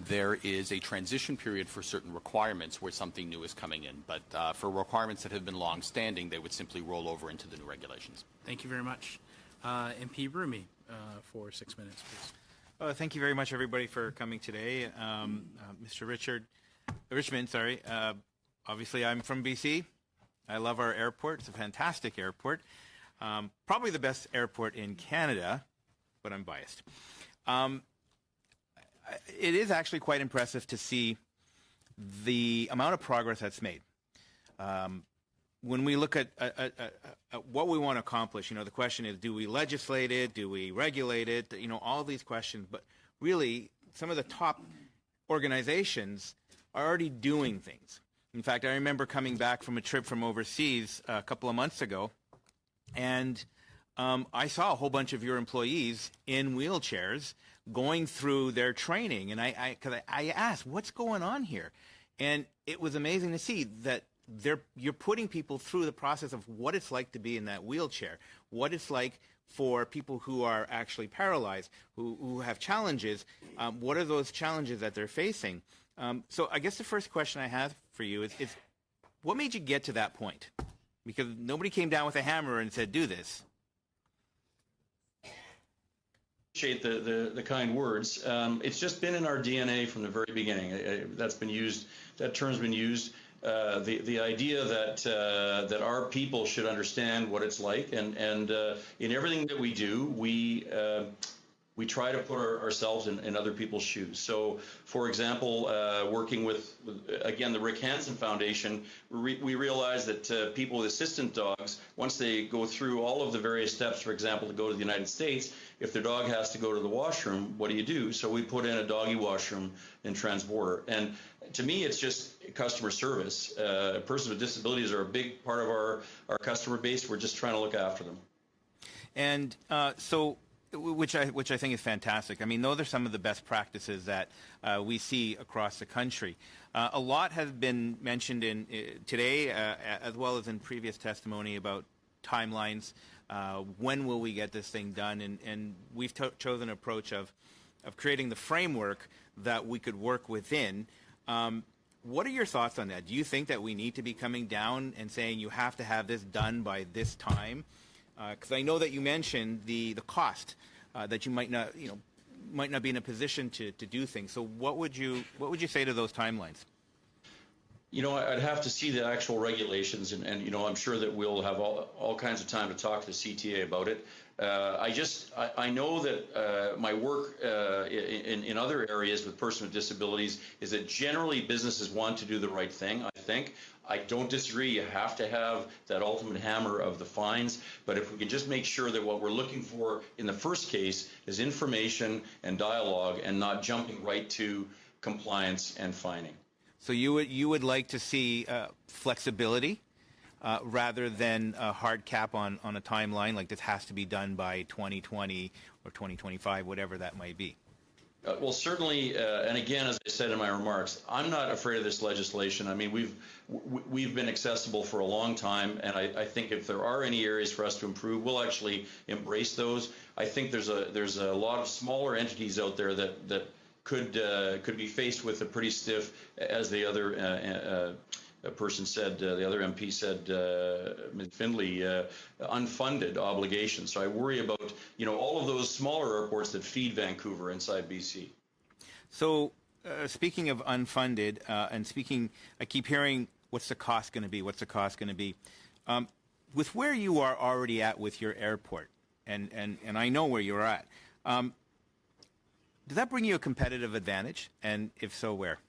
There is a transition period for certain requirements where something new is coming in, but for requirements that have been long-standing, they would simply roll over into the new regulations. Thank you very much. MP Brumi, for 6 minutes, please. Thank you very much, everybody, for coming today. Mr. Richmond, obviously I'm from BC. I love our airport. It's a fantastic airport. Probably the best airport in Canada, but I'm biased. It is actually quite impressive to see the amount of progress that's made. When we look at what we want to accomplish, the question is, do we legislate it? Do we regulate it? All these questions. But really, some of the top organizations are already doing things. In fact, I remember coming back from a trip from overseas a couple of months ago, and I saw a whole bunch of your employees in wheelchairs going through their training. And I asked, what's going on here? And it was amazing to see that you're putting people through the process of what it's like to be in that wheelchair, what it's like for people who are actually paralyzed, who have challenges. What are those challenges that they're facing? So I guess the first question I have for you is what made you get to that point? Because nobody came down with a hammer and said, do this. Appreciate the kind words. It's just been in our DNA from the very beginning. That's been used. That term's been used. The idea that our people should understand what it's like, and in everything that we do, we try to put ourselves in other people's shoes. So, for example, working with again the Rick Hansen Foundation, we realize that people with assistant dogs, once they go through all of the various steps, for example, to go to the United States, if their dog has to go to the washroom, what do? So we put in a doggy washroom in Transborder. And to me, it's just customer service. Persons with disabilities are a big part of our customer base. We're just trying to look after them. And which I think is fantastic. I mean, those are some of the best practices that we see across the country. A lot has been mentioned in today, as well as in previous testimony, about timelines. When will we get this thing done? And we've chosen an approach of creating the framework that we could work within. What are your thoughts on that? Do you think that we need to be coming down and saying you have to have this done by this time? Because I know that you mentioned the cost that you might not be in a position to do things. So what would you say to those timelines? I'd have to see the actual regulations, and I'm sure that we'll have all kinds of time to talk to the CTA about it. I know that my work in other areas with persons with disabilities is that generally businesses want to do the right thing, I think. I don't disagree. You have to have that ultimate hammer of the fines. But if we can just make sure that what we're looking for in the first case is information and dialogue and not jumping right to compliance and fining. So you would like to see flexibility rather than a hard cap on a timeline, like this has to be done by 2020 or 2025, whatever that might be? Well, certainly, and again, as I said in my remarks, I'm not afraid of this legislation. I mean, we've been accessible for a long time, and I think if there are any areas for us to improve, we'll actually embrace those. I think there's a lot of smaller entities out there that could be faced with a pretty stiff, as the other person said, the other MP said, Ms. Findlay, unfunded obligations. So I worry about, all of those smaller airports that feed Vancouver inside BC. So speaking of unfunded, I keep hearing, what's the cost going to be? What's the cost going to be? With where you are already at with your airport, and I know where you're at, does that bring you a competitive advantage? And if so, where?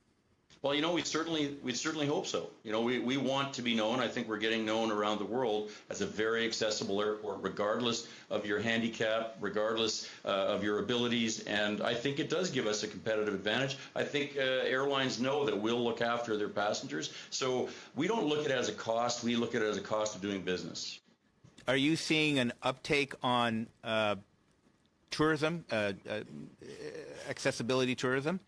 Well, we certainly hope so. We want to be known. I think we're getting known around the world as a very accessible airport, regardless of your handicap, regardless of your abilities. And I think it does give us a competitive advantage. I think airlines know that we'll look after their passengers. So we don't look at it as a cost. We look at it as a cost of doing business. Are you seeing an uptake on tourism, accessibility tourism?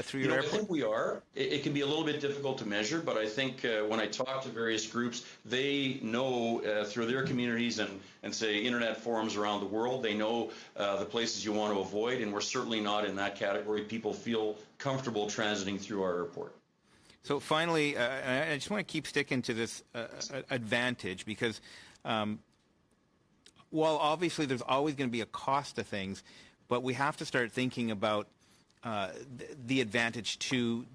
Through your airport? I think we are. It can be a little bit difficult to measure, but I think when I talk to various groups, they know through their communities and say internet forums around the world, they know the places you want to avoid, and we're certainly not in that category. People feel comfortable transiting through our airport. So finally, I just want to keep sticking to this advantage because while obviously there's always going to be a cost to things, but we have to start thinking about the advantage to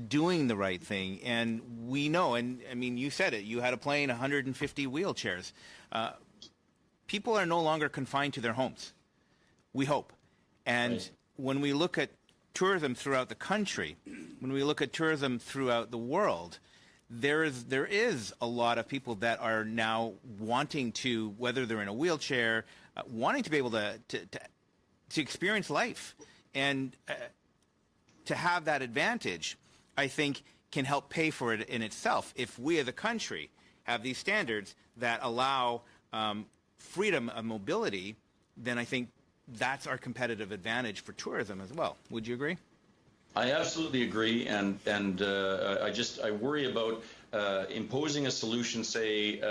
doing the right thing. And we know, and I mean, you said it, you had a plane, 150 wheelchairs. People are no longer confined to their homes, we hope. And right. When we look at tourism throughout the country, when we look at tourism throughout the world, there is a lot of people that are now wanting to, whether they're in a wheelchair, wanting to be able to experience life. And to have that advantage, I think, can help pay for it in itself. If we as a country have these standards that allow freedom of mobility, then I think that's our competitive advantage for tourism as well. Would you agree? I absolutely agree, and I worry about imposing a solution. Say,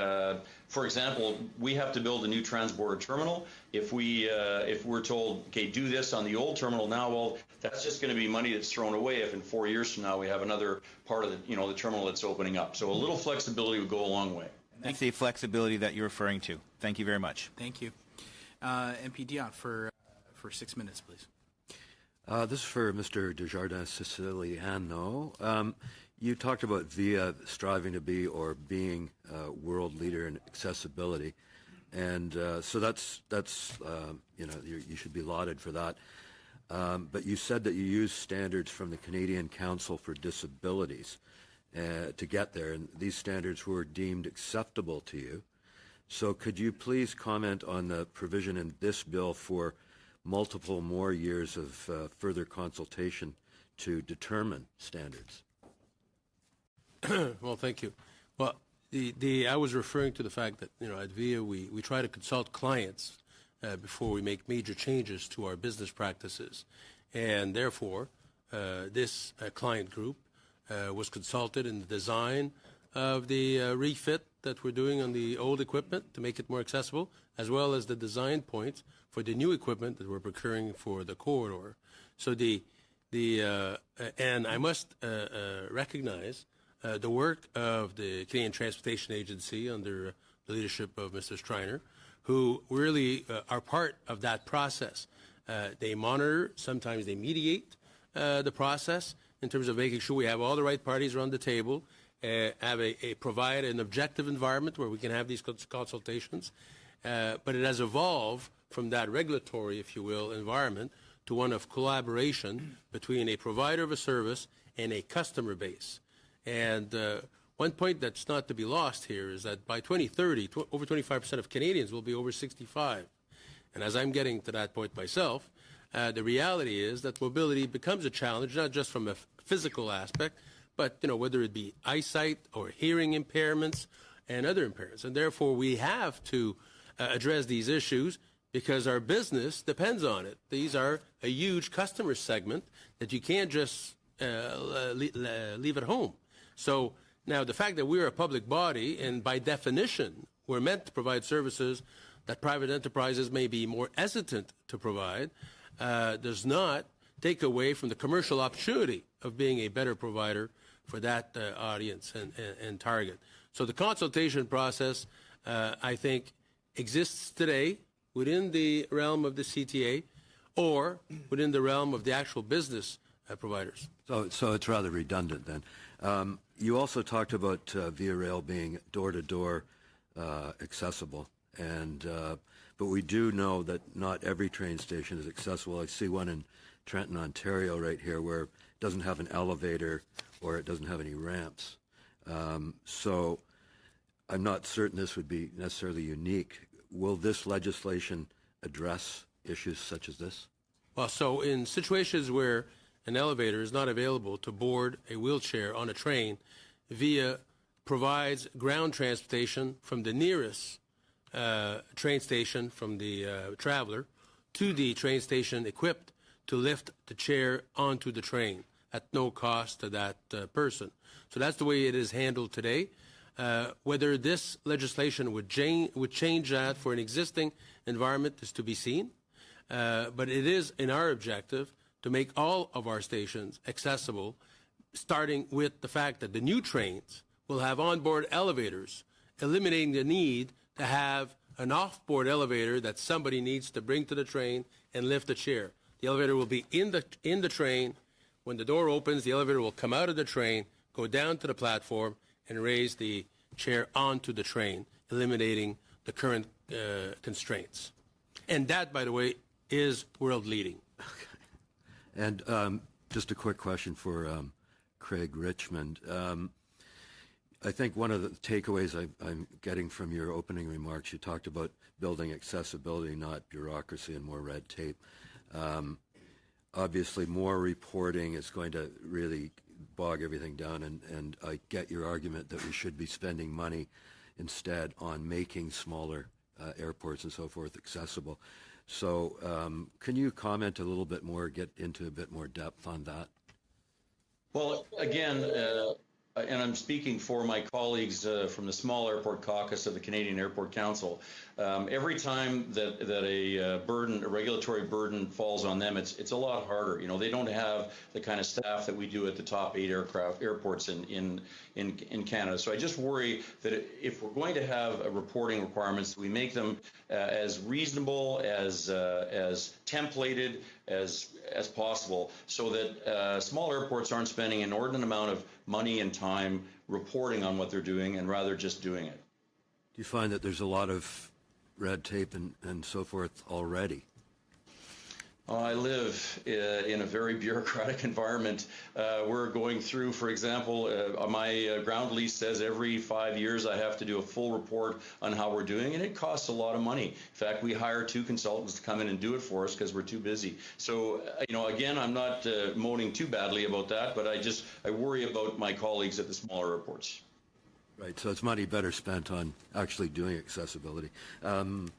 for example, we have to build a new transborder terminal. If we're told, okay, do this on the old terminal now, well, that's just going to be money that's thrown away. If in 4 years from now we have another part of the terminal that's opening up, so a little flexibility would go a long way. That's the flexibility that you're referring to. Thank you very much. Thank you, MP Dion, for 6 minutes, please. This is for Mr. Desjardins Siciliano. You talked about VIA striving to be or being a world leader in accessibility, and so that's you should be lauded for that. But you said that you use standards from the Canadian Council for Disabilities to get there, and these standards were deemed acceptable to you. So could you please comment on the provision in this bill for multiple more years of further consultation to determine standards? Well, thank you. Well, I was referring to the fact that at VIA we try to consult clients before we make major changes to our business practices, and therefore this client group was consulted in the design of the refit that we're doing on the old equipment to make it more accessible, as well as the design points for the new equipment that we're procuring for the corridor. So the And I must recognize the work of the Canadian Transportation Agency under the leadership of Mr. Striner, who really are part of that process. They monitor, sometimes they mediate the process in terms of making sure we have all the right parties around the table, provide an objective environment where we can have these consultations. But it has evolved from that regulatory, if you will, environment to one of collaboration between a provider of a service and a customer base. And one point that's not to be lost here is that by 2030, over 25% of Canadians will be over 65. And as I'm getting to that point myself, the reality is that mobility becomes a challenge, not just from a physical aspect, but whether it be eyesight or hearing impairments and other impairments. And therefore, we have to address these issues because our business depends on it. These are a huge customer segment that you can't just leave at home. So now the fact that we're a public body and by definition we're meant to provide services that private enterprises may be more hesitant to provide does not take away from the commercial opportunity of being a better provider for that audience and target. So the consultation process, I think, exists today within the realm of the CTA or within the realm of the actual business providers. So it's rather redundant then. You also talked about Via Rail being door-to-door accessible, but we do know that not every train station is accessible. I see one in Trenton, Ontario right here where it doesn't have an elevator or it doesn't have any ramps. So I'm not certain this would be necessarily unique. Will this legislation address issues such as this? Well, so in situations where an elevator is not available to board a wheelchair on a train, Via provides ground transportation from the nearest train station from the traveler to the train station equipped to lift the chair onto the train at no cost to that person. So that's the way it is handled today. Whether this legislation would change that for an existing environment is to be seen. But it is in our objective to make all of our stations accessible, starting with the fact that the new trains will have onboard elevators, eliminating the need to have an off-board elevator that somebody needs to bring to the train and lift the chair. The elevator will be in the train. When the door opens, the elevator will come out of the train, go down to the platform, and raise the chair onto the train, eliminating the current constraints. And that, by the way, is world leading. Okay. And just a quick question for Craig Richmond. I think one of the takeaways I'm getting from your opening remarks, you talked about building accessibility, not bureaucracy and more red tape. Obviously, more reporting is going to really bog everything down, and I get your argument that we should be spending money instead on making smaller airports and so forth accessible. So can you comment a little bit more, get into a bit more depth on that? Well, again, and I'm speaking for my colleagues from the Small Airport Caucus of the Canadian Airport Council. Every time that a regulatory burden falls on them, it's a lot harder. They don't have the kind of staff that we do at the top 8 airports in Canada. So I just worry that if we're going to have reporting requirements, we make them as reasonable, as templated as possible, so that small airports aren't spending an inordinate amount of money and time reporting on what they're doing, and rather just doing it. Do you find that there's a lot of red tape and so forth already? I live in a very bureaucratic environment. We're going through, for example, my ground lease says every 5 years I have to do a full report on how we're doing, and it costs a lot of money. In fact, we hire 2 consultants to come in and do it for us because we're too busy. So, again, I'm not moaning too badly about that, but I worry about my colleagues at the smaller airports. Right, so it's money better spent on actually doing accessibility. How am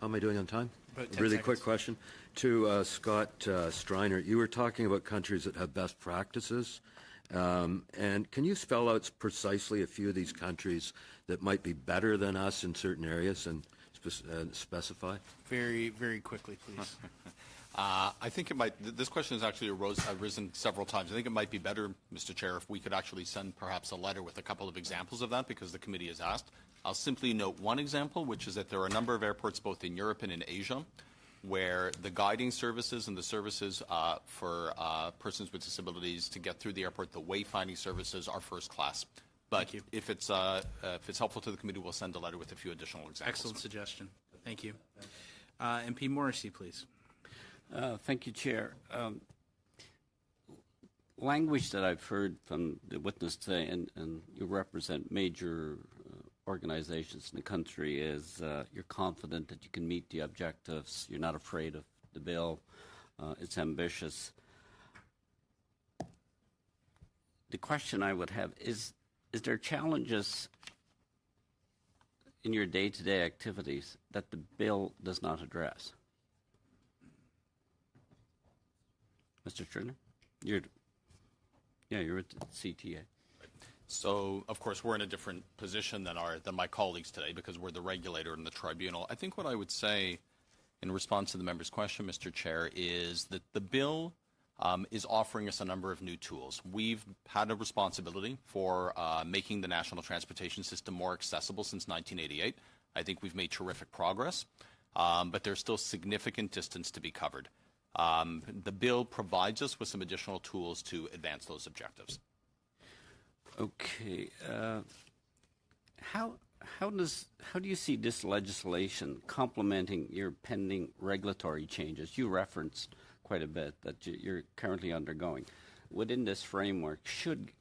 I doing on time? About 10 really seconds. quick question to Scott Striner. You were talking about countries that have best practices, and can you spell out precisely a few of these countries that might be better than us in certain areas and specify? Very, very quickly, please. I think it might. This question has actually arisen several times. I think it might be better, Mr. Chair, if we could actually send perhaps a letter with a couple of examples of that, because the committee has asked. I'll simply note one example, which is that there are a number of airports both in Europe and in Asia where the guiding services and the services for persons with disabilities to get through the airport, the wayfinding services, are first class. But if it's helpful to the committee, we'll send a letter with a few additional examples. Excellent suggestion. Thank you. MP Morrissey, please. Thank you, Chair. Language that I've heard from the witness today, and you represent major organizations in the country, is you're confident that you can meet the objectives. You're not afraid of the bill. It's ambitious. The question I would have is there challenges in your day-to-day activities that the bill does not address? Mr. Strickner, you're at the CTA. So, of course, we're in a different position than my colleagues today because we're the regulator and the tribunal. I think what I would say in response to the member's question, Mr. Chair, is that the bill is offering us a number of new tools. We've had a responsibility for making the national transportation system more accessible since 1988. I think we've made terrific progress, but there's still significant distance to be covered. The bill provides us with some additional tools to advance those objectives. Okay. How do you see this legislation complementing your pending regulatory changes? You referenced quite a bit that you're currently undergoing. Within this framework,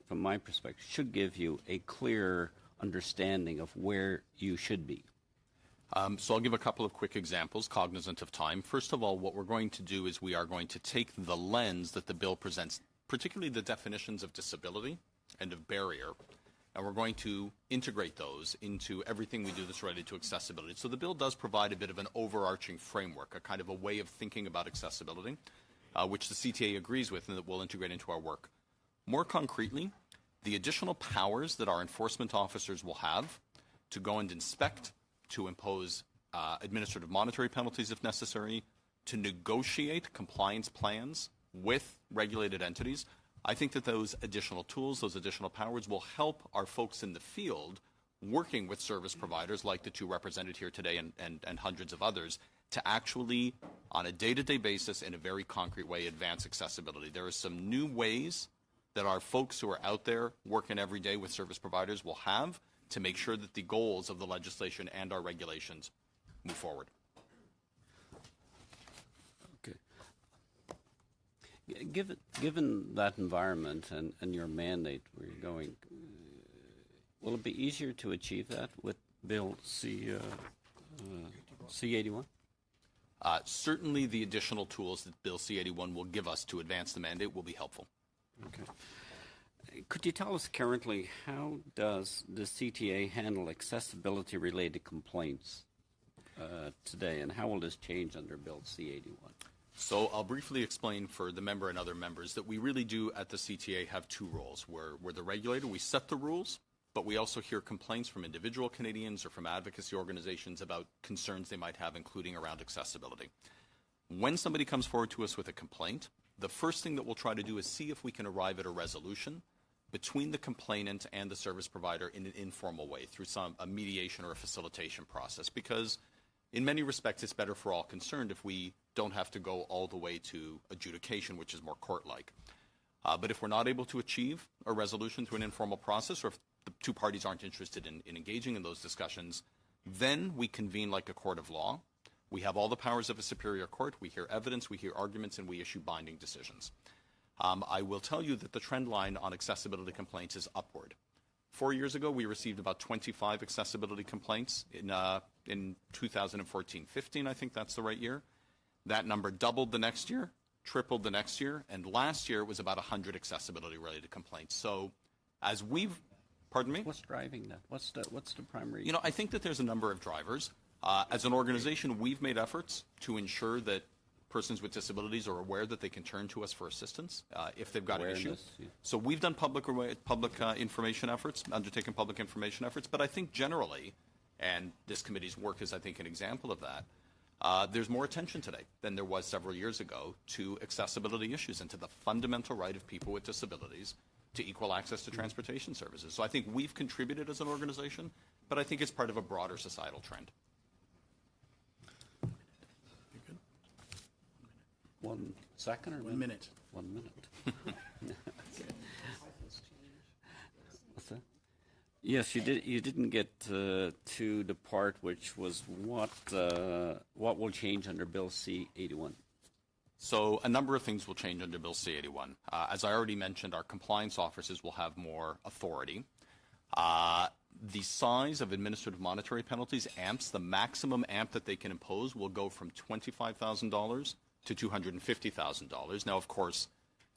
from my perspective, should give you a clear understanding of where you should be. So I'll give a couple of quick examples, cognizant of time. First of all, what we're going to do is we are going to take the lens that the bill presents, particularly the definitions of disability and of barrier, and we're going to integrate those into everything we do that's related to accessibility. So the bill does provide a bit of an overarching framework, a kind of a way of thinking about accessibility, which the CTA agrees with and that we'll integrate into our work. More concretely, the additional powers that our enforcement officers will have to go and inspect, to impose administrative monetary penalties if necessary, to negotiate compliance plans with regulated entities. I think that those additional tools, those additional powers will help our folks in the field working with service providers like the two represented here today and hundreds of others to actually, on a day-to-day basis, in a very concrete way, advance accessibility. There are some new ways that our folks who are out there working every day with service providers will have to make sure that the goals of the legislation and our regulations move forward. Okay. Given that environment and your mandate where you're going, will it be easier to achieve that with Bill C-81? Certainly the additional tools that Bill C-81 will give us to advance the mandate will be helpful. Okay. Could you tell us currently how does the CTA handle accessibility-related complaints today, and how will this change under Bill C-81? So I'll briefly explain for the member and other members that we really do at the CTA have two roles. We're the regulator, we set the rules, but we also hear complaints from individual Canadians or from advocacy organizations about concerns they might have, including around accessibility. When somebody comes forward to us with a complaint, the first thing that we'll try to do is see if we can arrive at a resolution between the complainant and the service provider in an informal way through a mediation or a facilitation process, because in many respects it's better for all concerned if we don't have to go all the way to adjudication, which is more court-like. But if we're not able to achieve a resolution through an informal process, or if the two parties aren't interested in engaging in those discussions, then we convene like a court of law. We have all the powers of a superior court. We hear evidence, we hear arguments, and we issue binding decisions. I will tell you that the trend line on accessibility complaints is upward. 4 years ago, we received about 25 accessibility complaints in 2014-15, I think that's the right year. That number doubled the next year, tripled the next year, and last year it was about 100 accessibility-related complaints. So as we've, pardon me? What's driving that? What's the primary? You know, I think that there's a number of drivers. As an organization, we've made efforts to ensure that persons with disabilities are aware that they can turn to us for assistance if they've got an issue. Yeah. So we've done public information efforts, undertaken public information efforts, but I think generally, and this committee's work is, I think, an example of that, There's more attention today than there was several years ago to accessibility issues and to the fundamental right of people with disabilities to equal access to transportation services. So I think we've contributed as an organization, but I think it's part of a broader societal trend. 1 second or 1 minute? 1 minute. What's that? Yes, you did. You didn't get to the part which was what will change under Bill C-81. So a number of things will change under Bill C-81. As I already mentioned, our compliance officers will have more authority. The size of administrative monetary penalties, AMPs, the maximum AMP that they can impose will go from $25,000 to $250,000. Now, of course,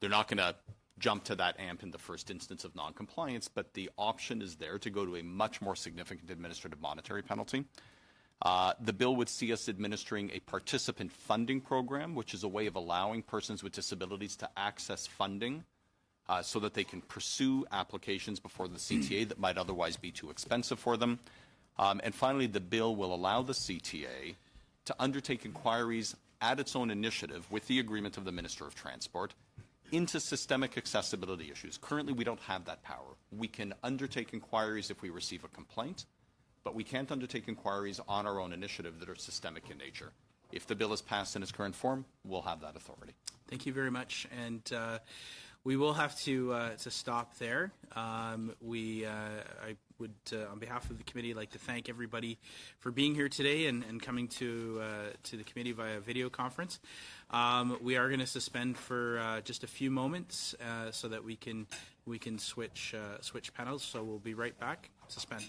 they're not going to jump to that AMP in the first instance of noncompliance, but the option is there to go to a much more significant administrative monetary penalty. The bill would see us administering a participant funding program, which is a way of allowing persons with disabilities to access funding so that they can pursue applications before the CTA that might otherwise be too expensive for them. And finally, the bill will allow the CTA to undertake inquiries at its own initiative with the agreement of the Minister of Transport into systemic accessibility issues. Currently, we don't have that power. We can undertake inquiries if we receive a complaint, but we can't undertake inquiries on our own initiative that are systemic in nature. If the bill is passed in its current form, we'll have that authority. Thank you very much. And we will have to stop there. I would, on behalf of the committee, like to thank everybody for being here today and coming to the committee via video conference. We are going to suspend for just a few moments so that we can switch panels. So we'll be right back. Suspend.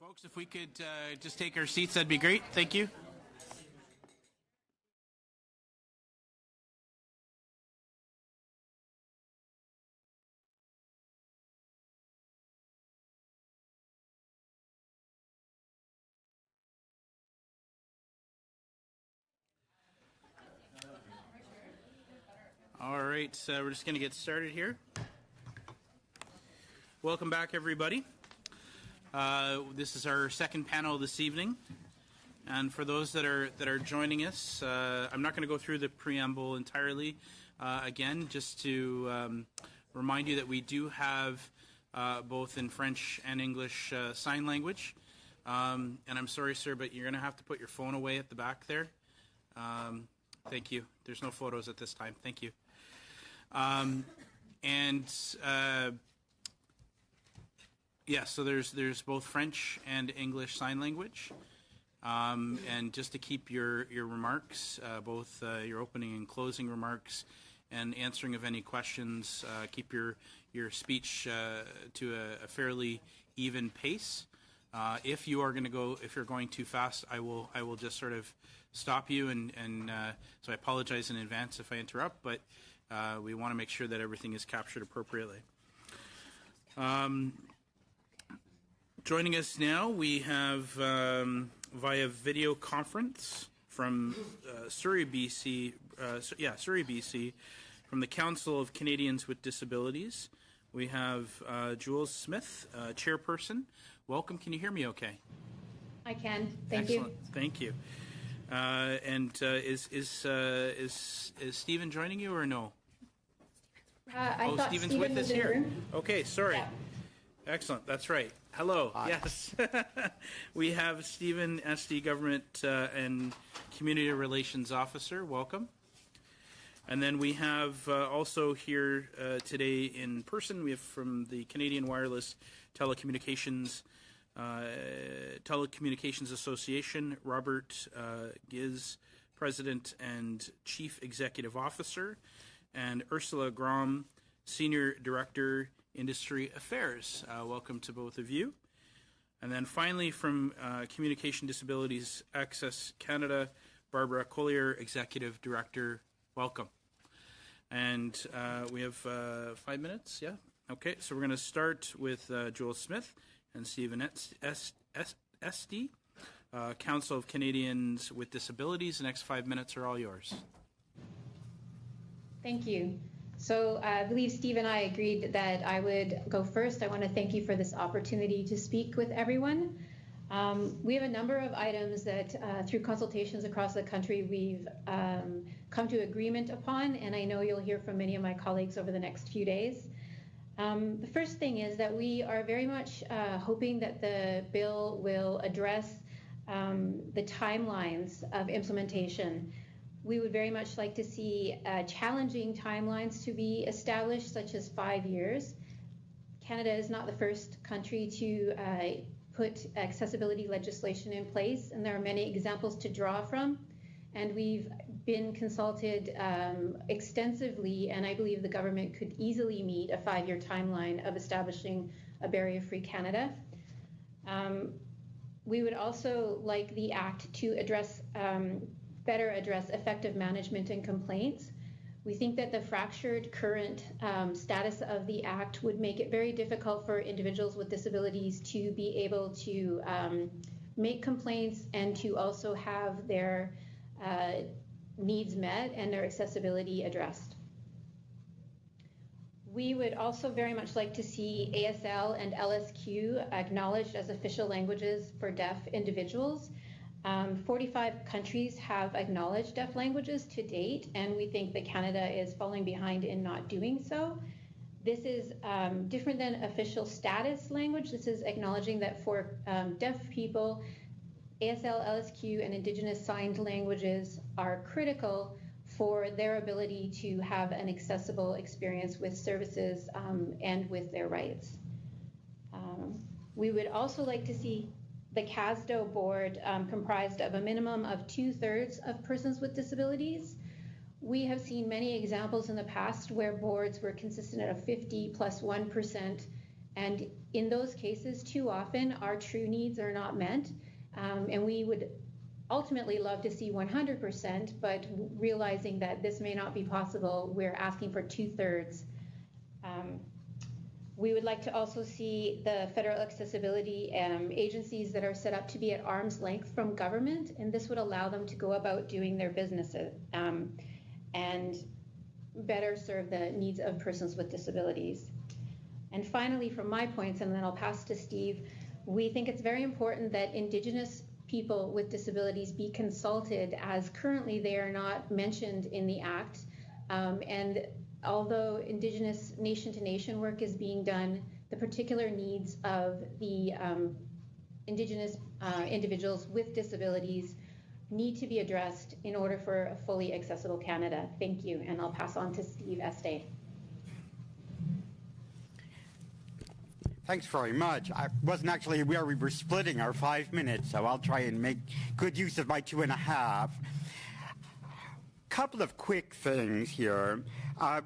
Folks, if we could just take our seats, that'd be great. Thank you. All right, so we're just going to get started here. Welcome back, everybody. This is our second panel this evening, and for those that are joining us, I'm not going to go through the preamble entirely again, just to remind you that we do have both in French and English sign language. And I'm sorry, sir, but you're going to have to put your phone away at the back there. Thank you. There's no photos at this time. Thank you. Yeah, so there's both French and English sign language, and just to keep your remarks, both your opening and closing remarks, and answering of any questions, keep your speech to a fairly even pace. If you're going too fast, I will just sort of stop you, and so I apologize in advance if I interrupt, but we want to make sure that everything is captured appropriately. Joining us now, we have via video conference from Surrey, BC, from the Council of Canadians with Disabilities. We have Jules Smith, chairperson. Welcome. Can you hear me okay? I can. Thank Excellent. you. Thank you. And is Stephen joining you or no? I thought Stephen's Stephen with us was in the here. room. Okay, sorry. Yeah. Excellent. That's right. Hello. Hi. Yes. We have Stephen Esty, Government and Community Relations Officer. Welcome. And then we have also here today in person, we have from the Canadian Wireless Telecommunications Association, Robert Giz, President and Chief Executive Officer, and Ursula Grom, Senior Director, Industry Affairs. Welcome to both of you. And then finally from Communication Disabilities Access Canada, Barbara Collier, Executive Director. Welcome. And we have 5 minutes, yeah? Okay, so we're going to start with Joel Smith and Stephen Esty, Council of Canadians with Disabilities. The next 5 minutes are all yours. Thank you. So I believe Steve and I agreed that I would go first. I want to thank you for this opportunity to speak with everyone. We have a number of items that through consultations across the country we've come to agreement upon, and I know you'll hear from many of my colleagues over the next few days. The first thing is that we are very much hoping that the bill will address the timelines of implementation. We would very much like to see challenging timelines to be established, such as 5 years. Canada is not the first country to put accessibility legislation in place, and there are many examples to draw from. And we've been consulted extensively, and I believe the government could easily meet a 5-year timeline of establishing a barrier-free Canada. We would also like the Act to better address effective management and complaints. We think that the fractured current status of the Act would make it very difficult for individuals with disabilities to be able to make complaints and to also have their needs met and their accessibility addressed. We would also very much like to see ASL and LSQ acknowledged as official languages for deaf individuals. 45 countries have acknowledged deaf languages to date, and we think that Canada is falling behind in not doing so. This is different than official status language. This is acknowledging that for deaf people, ASL, LSQ, and Indigenous signed languages are critical for their ability to have an accessible experience with services and with their rights. We would also like to see the CASDO board comprised of a minimum of 2/3 of persons with disabilities. We have seen many examples in the past where boards were consistent at a 50 plus 1% And in those cases, too often, our true needs are not met. And we would ultimately love to see 100%, but realizing that this may not be possible, we're asking for 2/3. We would like to also see the federal accessibility agencies that are set up to be at arm's length from government, and this would allow them to go about doing their businesses and better serve the needs of persons with disabilities. And finally, from my points, and then I'll pass to Steve, we think it's very important that Indigenous people with disabilities be consulted, as currently they are not mentioned in the Act. And although Indigenous nation-to-nation work is being done, the particular needs of the Indigenous individuals with disabilities need to be addressed in order for a fully accessible Canada. Thank you, and I'll pass on to Steve Estee. Thanks very much. I wasn't actually aware we were splitting our 5 minutes, so I'll try and make good use of my 2.5. Couple of quick things here.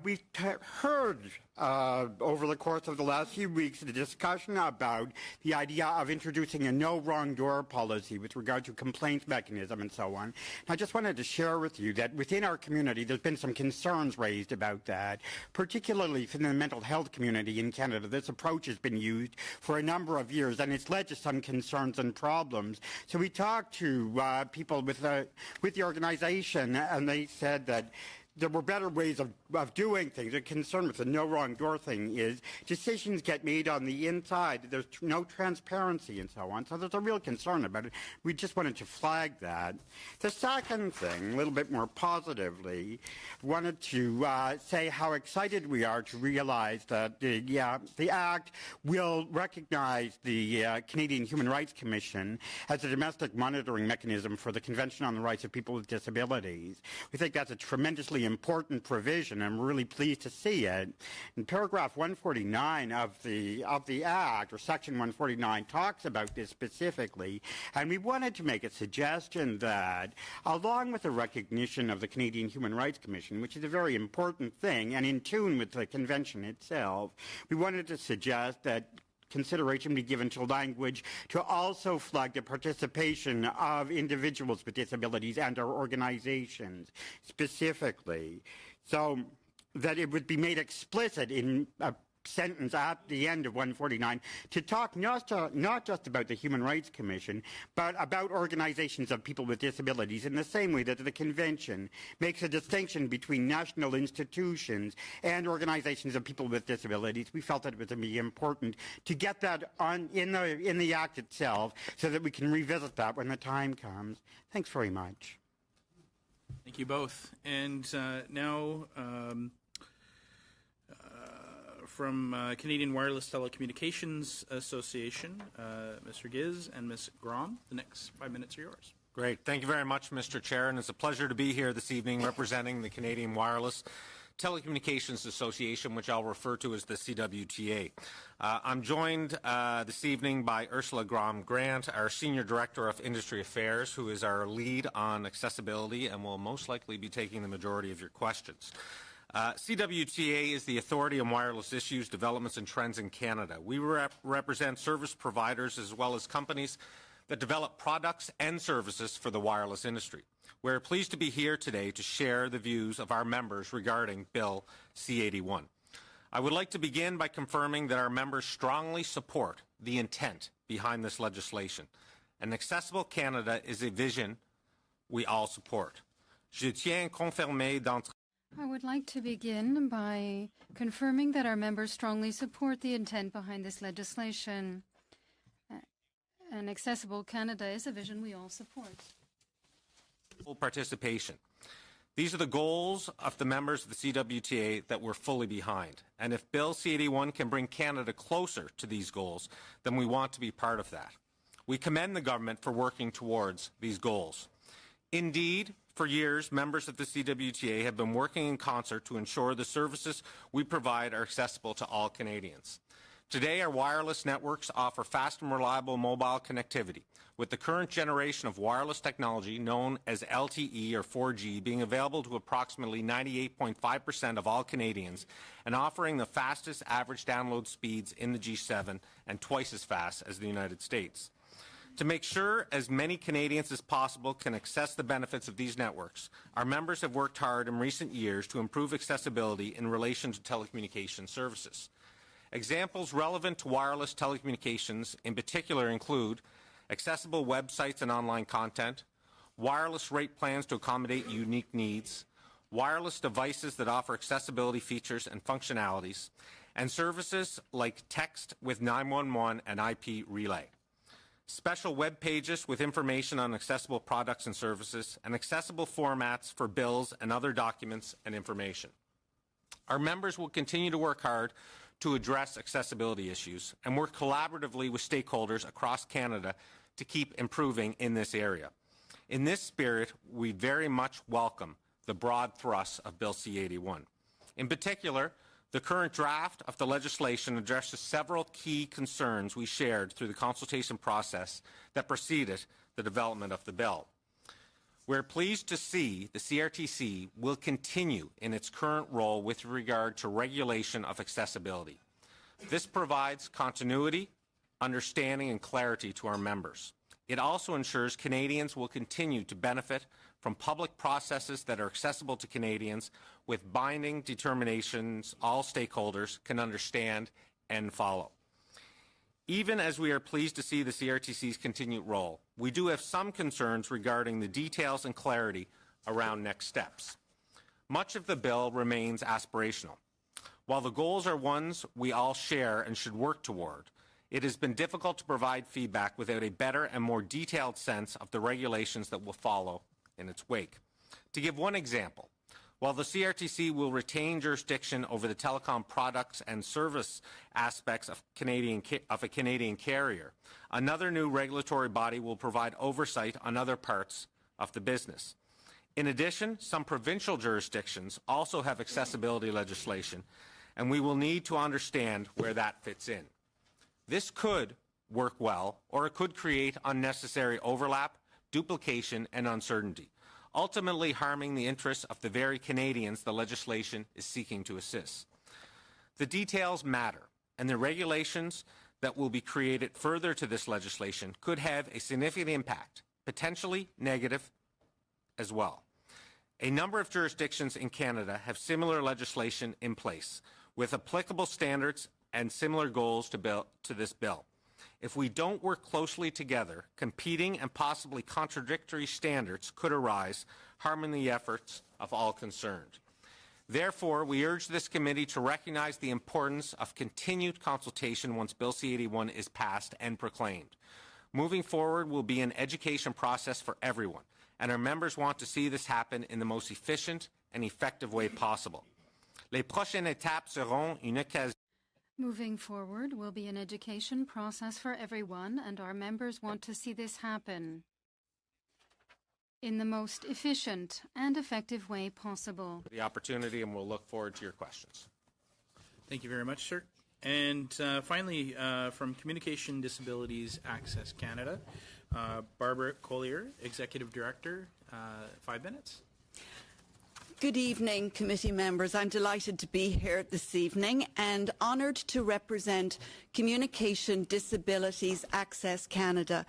We've heard over the course of the last few weeks the discussion about the idea of introducing a no wrong door policy with regard to complaints mechanism and so on. And I just wanted to share with you that within our community there's been some concerns raised about that, particularly from the mental health community in Canada. This approach has been used for a number of years and it's led to some concerns and problems. So we talked to people with the organization, and they said that there were better ways of doing things. The concern with the no wrong door thing is decisions get made on the inside. There's no transparency and so on. So there's a real concern about it. We just wanted to flag that. The second thing, a little bit more positively, wanted to say how excited we are to realize that the Act will recognize the Canadian Human Rights Commission as a domestic monitoring mechanism for the Convention on the Rights of People with Disabilities. We think that's a tremendously important provision. I'm really pleased to see it. In paragraph 149 of the Act, or section 149, talks about this specifically, and we wanted to make a suggestion that, along with the recognition of the Canadian Human Rights Commission, which is a very important thing, and in tune with the convention itself, we wanted to suggest that consideration be given to language to also flag the participation of individuals with disabilities and our organizations specifically, so that it would be made explicit in a sentence at the end of 149 to talk not just about the Human Rights Commission, but about organizations of people with disabilities, in the same way that the Convention makes a distinction between national institutions and organizations of people with disabilities. We felt that it was to be important to get that in the Act itself so that we can revisit that when the time comes. Thanks very much. Thank you both. And now from Canadian Wireless Telecommunications Association, Mr. Giz and Ms. Grom. The next 5 minutes are yours. Great. Thank you very much, Mr. Chair, and it's a pleasure to be here this evening representing the Canadian Wireless Telecommunications Association, which I'll refer to as the CWTA. I'm joined this evening by Ursula Grom-Grant, our Senior Director of Industry Affairs, who is our lead on accessibility and will most likely be taking the majority of your questions. CWTA is the authority on wireless issues, developments, and trends in Canada. We represent service providers as well as companies that develop products and services for the wireless industry. We're pleased to be here today to share the views of our members regarding Bill C-81. I would like to begin by confirming that our members strongly support the intent behind this legislation. An accessible Canada is a vision we all support. Je tiens à confirmer d'entrée. I would like to begin by confirming that our members strongly support the intent behind this legislation. An accessible Canada is a vision we all support. Full participation. These are the goals of the members of the CWTA that we're fully behind. And if Bill C-81 can bring Canada closer to these goals, then we want to be part of that. We commend the government for working towards these goals. Indeed, for years, members of the CWTA have been working in concert to ensure the services we provide are accessible to all Canadians. Today, our wireless networks offer fast and reliable mobile connectivity, with the current generation of wireless technology known as LTE or 4G being available to approximately 98.5% of all Canadians and offering the fastest average download speeds in the G7 and twice as fast as the United States. To make sure as many Canadians as possible can access the benefits of these networks, our members have worked hard in recent years to improve accessibility in relation to telecommunication services. Examples relevant to wireless telecommunications in particular include accessible websites and online content, wireless rate plans to accommodate unique needs, wireless devices that offer accessibility features and functionalities, and services like text with 911 and IP relay. Special web pages with information on accessible products and services, and accessible formats for bills and other documents and information. Our members will continue to work hard to address accessibility issues and work collaboratively with stakeholders across Canada to keep improving in this area. In this spirit, we very much welcome the broad thrust of Bill C-81. In particular, the current draft of the legislation addresses several key concerns we shared through the consultation process that preceded the development of the bill. We're pleased to see the CRTC will continue in its current role with regard to regulation of accessibility. This provides continuity, understanding, and clarity to our members. It also ensures Canadians will continue to benefit from public processes that are accessible to Canadians with binding determinations all stakeholders can understand and follow. Even as we are pleased to see the CRTC's continued role, we do have some concerns regarding the details and clarity around next steps. Much of the bill remains aspirational. While the goals are ones we all share and should work toward, it has been difficult to provide feedback without a better and more detailed sense of the regulations that will follow in its wake. To give one example, while the CRTC will retain jurisdiction over the telecom products and service aspects of a Canadian carrier, another new regulatory body will provide oversight on other parts of the business. In addition, some provincial jurisdictions also have accessibility legislation, and we will need to understand where that fits in. This could work well, or it could create unnecessary overlap, duplication, and uncertainty, ultimately harming the interests of the very Canadians the legislation is seeking to assist. The details matter, and the regulations that will be created further to this legislation could have a significant impact, potentially negative as well. A number of jurisdictions in Canada have similar legislation in place, with applicable standards and similar goals to this bill. If we don't work closely together, competing and possibly contradictory standards could arise, harming the efforts of all concerned. Therefore, we urge this committee to recognize the importance of continued consultation once Bill C-81 is passed and proclaimed. Moving forward will be an education process for everyone, and our members want to see this happen in the most efficient and effective way possible. Les prochaines étapes seront une occasion. Moving forward will be an education process for everyone, and our members want to see this happen in the most efficient and effective way possible. The opportunity, and we'll look forward to your questions. Thank you very much, sir. And finally, from Communication Disabilities Access Canada, Barbara Collier, Executive Director, 5 minutes. Good evening, committee members. I'm delighted to be here this evening and honoured to represent Communication Disabilities Access Canada.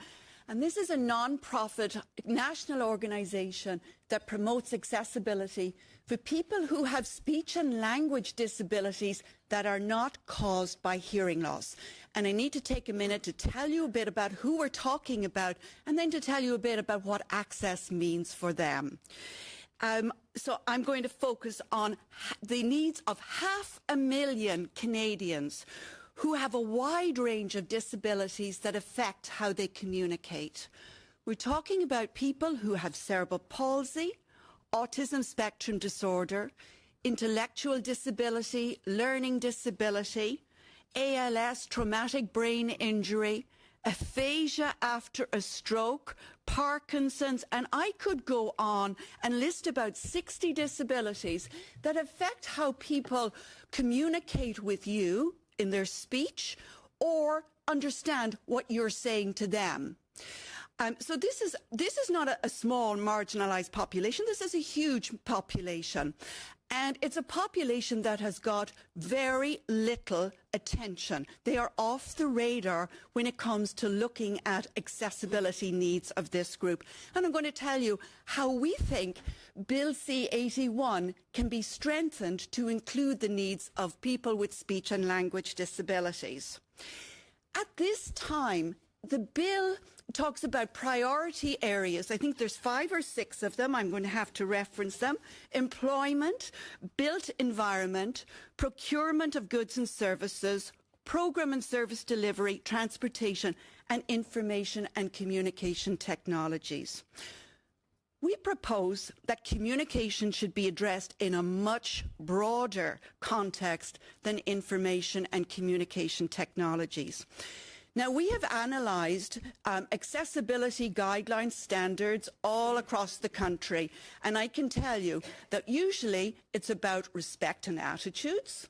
And this is a non-profit national organisation that promotes accessibility for people who have speech and language disabilities that are not caused by hearing loss. And I need to take a minute to tell you a bit about who we're talking about and then to tell you a bit about what access means for them. So I'm going to focus on the needs of 500,000 Canadians who have a wide range of disabilities that affect how they communicate. We're talking about people who have cerebral palsy, autism spectrum disorder, intellectual disability, learning disability, ALS, traumatic brain injury, aphasia after a stroke, Parkinson's, and I could go on and list about 60 disabilities that affect how people communicate with you in their speech or understand what you're saying to them. So this is not a small marginalized population. This is a huge population. And it's a population that has got very little attention. They are off the radar when it comes to looking at accessibility needs of this group. And I'm going to tell you how we think Bill C-81 can be strengthened to include the needs of people with speech and language disabilities. At this time, the bill talks about priority areas. I think there's 5 or 6 of them. I'm going to have to reference them. Employment, built environment, procurement of goods and services, program and service delivery, transportation, and information and communication technologies. We propose that communication should be addressed in a much broader context than information and communication technologies. Now, we have analysed accessibility guidelines, standards all across the country, and I can tell you that usually it's about respect and attitudes,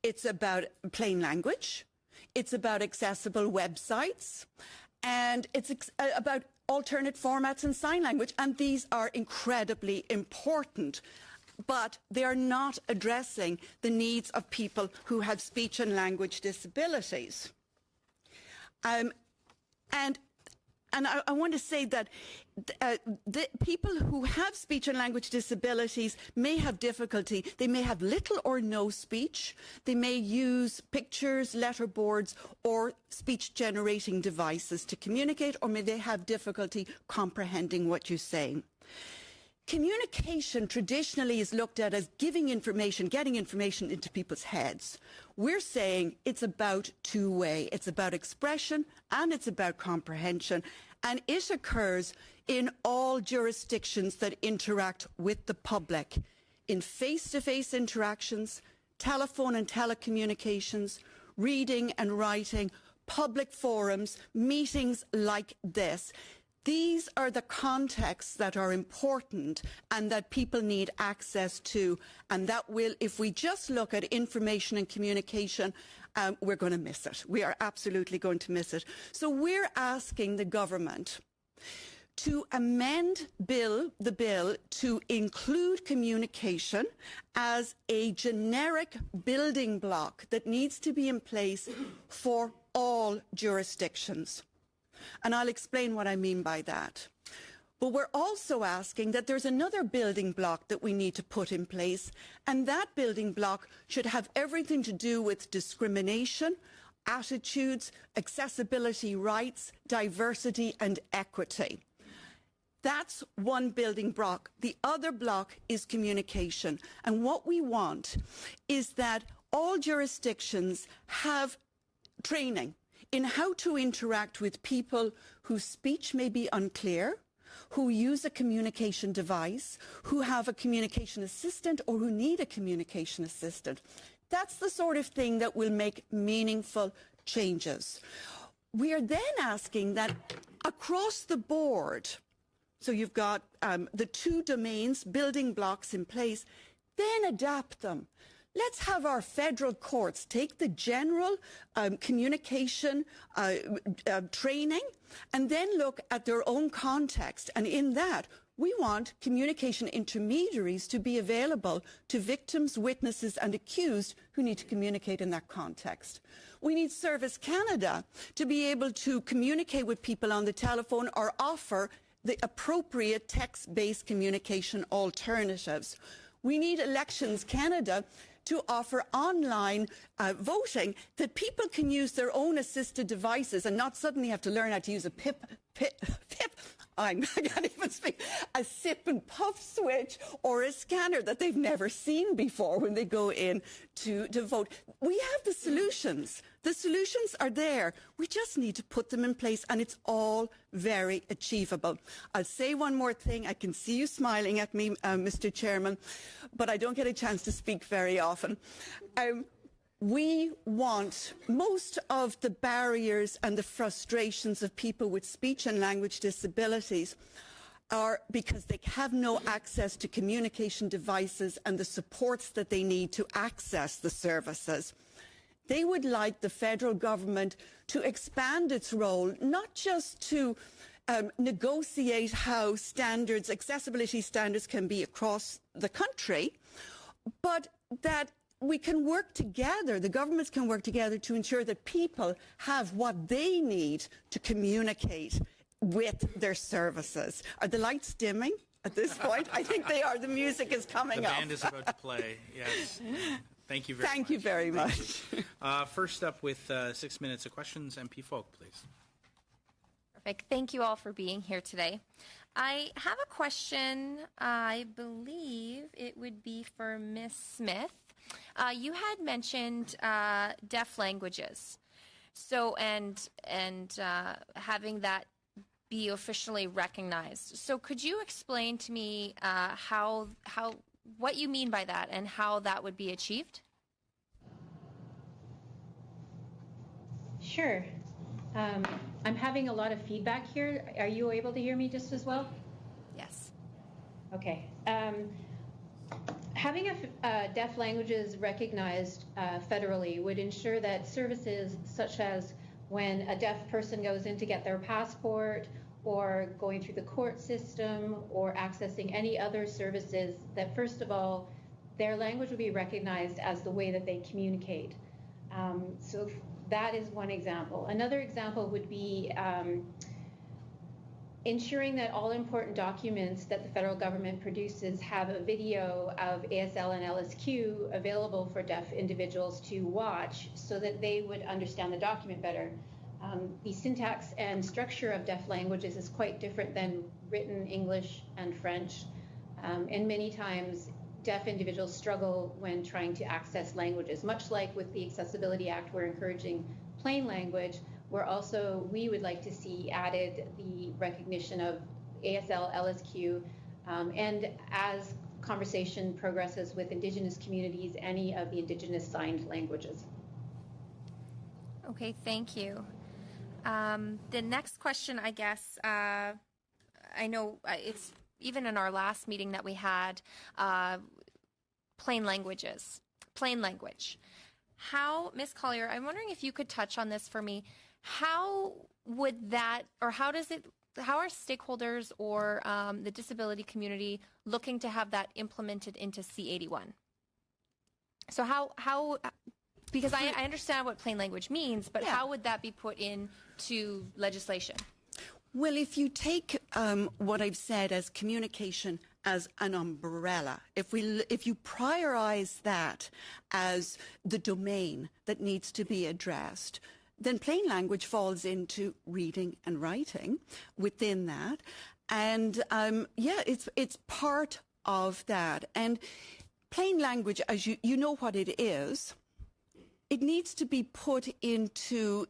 it's about plain language, it's about accessible websites, and it's about alternate formats and sign language, and these are incredibly important. But they are not addressing the needs of people who have speech and language disabilities. And I want to say that the people who have speech and language disabilities may have difficulty. They may have little or no speech. They may use pictures, letterboards, or speech-generating devices to communicate, or may they have difficulty comprehending what you're saying. Communication traditionally is looked at as giving information, getting information into people's heads. We're saying it's about two-way. It's about expression and it's about comprehension. And it occurs in all jurisdictions that interact with the public, in face-to-face interactions, telephone and telecommunications, reading and writing, public forums, meetings like this. These are the contexts that are important and that people need access to, and that will, if we just look at information and communication, we're going to miss it. We are absolutely going to miss it. So we're asking the government to amend the bill to include communication as a generic building block that needs to be in place for all jurisdictions. And I'll explain what I mean by that. But we're also asking that there's another building block that we need to put in place, and that building block should have everything to do with discrimination, attitudes, accessibility rights, diversity and equity. That's one building block. The other block is communication. And what we want is that all jurisdictions have training in how to interact with people whose speech may be unclear, who use a communication device, who have a communication assistant, or who need a communication assistant. That's the sort of thing that will make meaningful changes. We are then asking that across the board, so you've got the 2 domains, building blocks in place, then adapt them. Let's have our federal courts take the general communication training and then look at their own context. And in that, we want communication intermediaries to be available to victims, witnesses and accused who need to communicate in that context. We need Service Canada to be able to communicate with people on the telephone or offer the appropriate text-based communication alternatives. We need Elections Canada to offer online voting that people can use their own assisted devices and not suddenly have to learn how to use a I can't even speak, a sip and puff switch or a scanner that they've never seen before when they go in to vote. We have the solutions. The solutions are there. We just need to put them in place, and it's all very achievable. I'll say one more thing. I can see you smiling at me, Mr. Chairman, but I don't get a chance to speak very often. We want most of the barriers and the frustrations of people with speech and language disabilities are because they have no access to communication devices and the supports that they need to access the services. They would like the federal government to expand its role, not just to negotiate how standards, accessibility standards can be across the country, but that we can work together, the governments can work together to ensure that people have what they need to communicate with their services. Are the lights dimming at this point? I think they are. The music is coming up. The band is about to play, yes. Thank you very much. Thank you very much. First up with 6 minutes of questions, MP Folk, please. Perfect. Thank you all for being here today. I have a question. I believe it would be for Ms. Smith. You had mentioned deaf languages, so and having that be officially recognized. So could you explain to me how what you mean by that and how that would be achieved? Sure. I'm having a lot of feedback here. Are you able to hear me just as well? Yes. Okay. Having deaf languages recognized federally would ensure that services such as when a deaf person goes in to get their passport or going through the court system or accessing any other services, that first of all, their language would be recognized as the way that they communicate. So that is one example. Another example would be ensuring that all important documents that the federal government produces have a video of ASL and LSQ available for deaf individuals to watch so that they would understand the document better. The syntax and structure of deaf languages is quite different than written English and French, and many times deaf individuals struggle when trying to access languages. Much like with the Accessibility Act, we're encouraging plain language. We would like to see added the recognition of ASL, LSQ, and as conversation progresses with Indigenous communities, any of the Indigenous signed languages. Okay, thank you. The next question, I guess, I know it's even in our last meeting that we had, plain language. How, Ms. Collier, I'm wondering if you could touch on this for me. How would that, or how are stakeholders or the disability community looking to have that implemented into C81? So how because I understand what plain language means, but how would that be put into legislation? Well, if you take what I've said as communication as an umbrella, if you prioritize that as the domain that needs to be addressed, then plain language falls into reading and writing within that. And it's part of that. And plain language, as you know what it is, it needs to be put into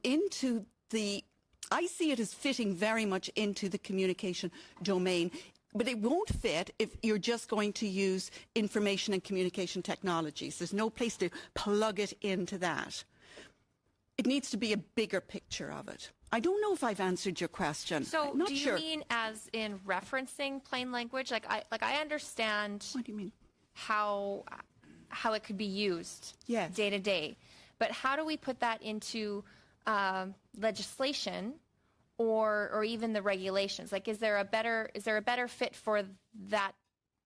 the, I see it as fitting very much into the communication domain, but it won't fit if you're just going to use information and communication technologies. There's no place to plug it into that. It needs to be a bigger picture of it. I don't know if I've answered your question. So I'm not do you sure. mean as in referencing plain language? Like I understand what do you mean? How it could be used yes. day to day. But how do we put that into legislation or even the regulations? Like, is there a better fit for that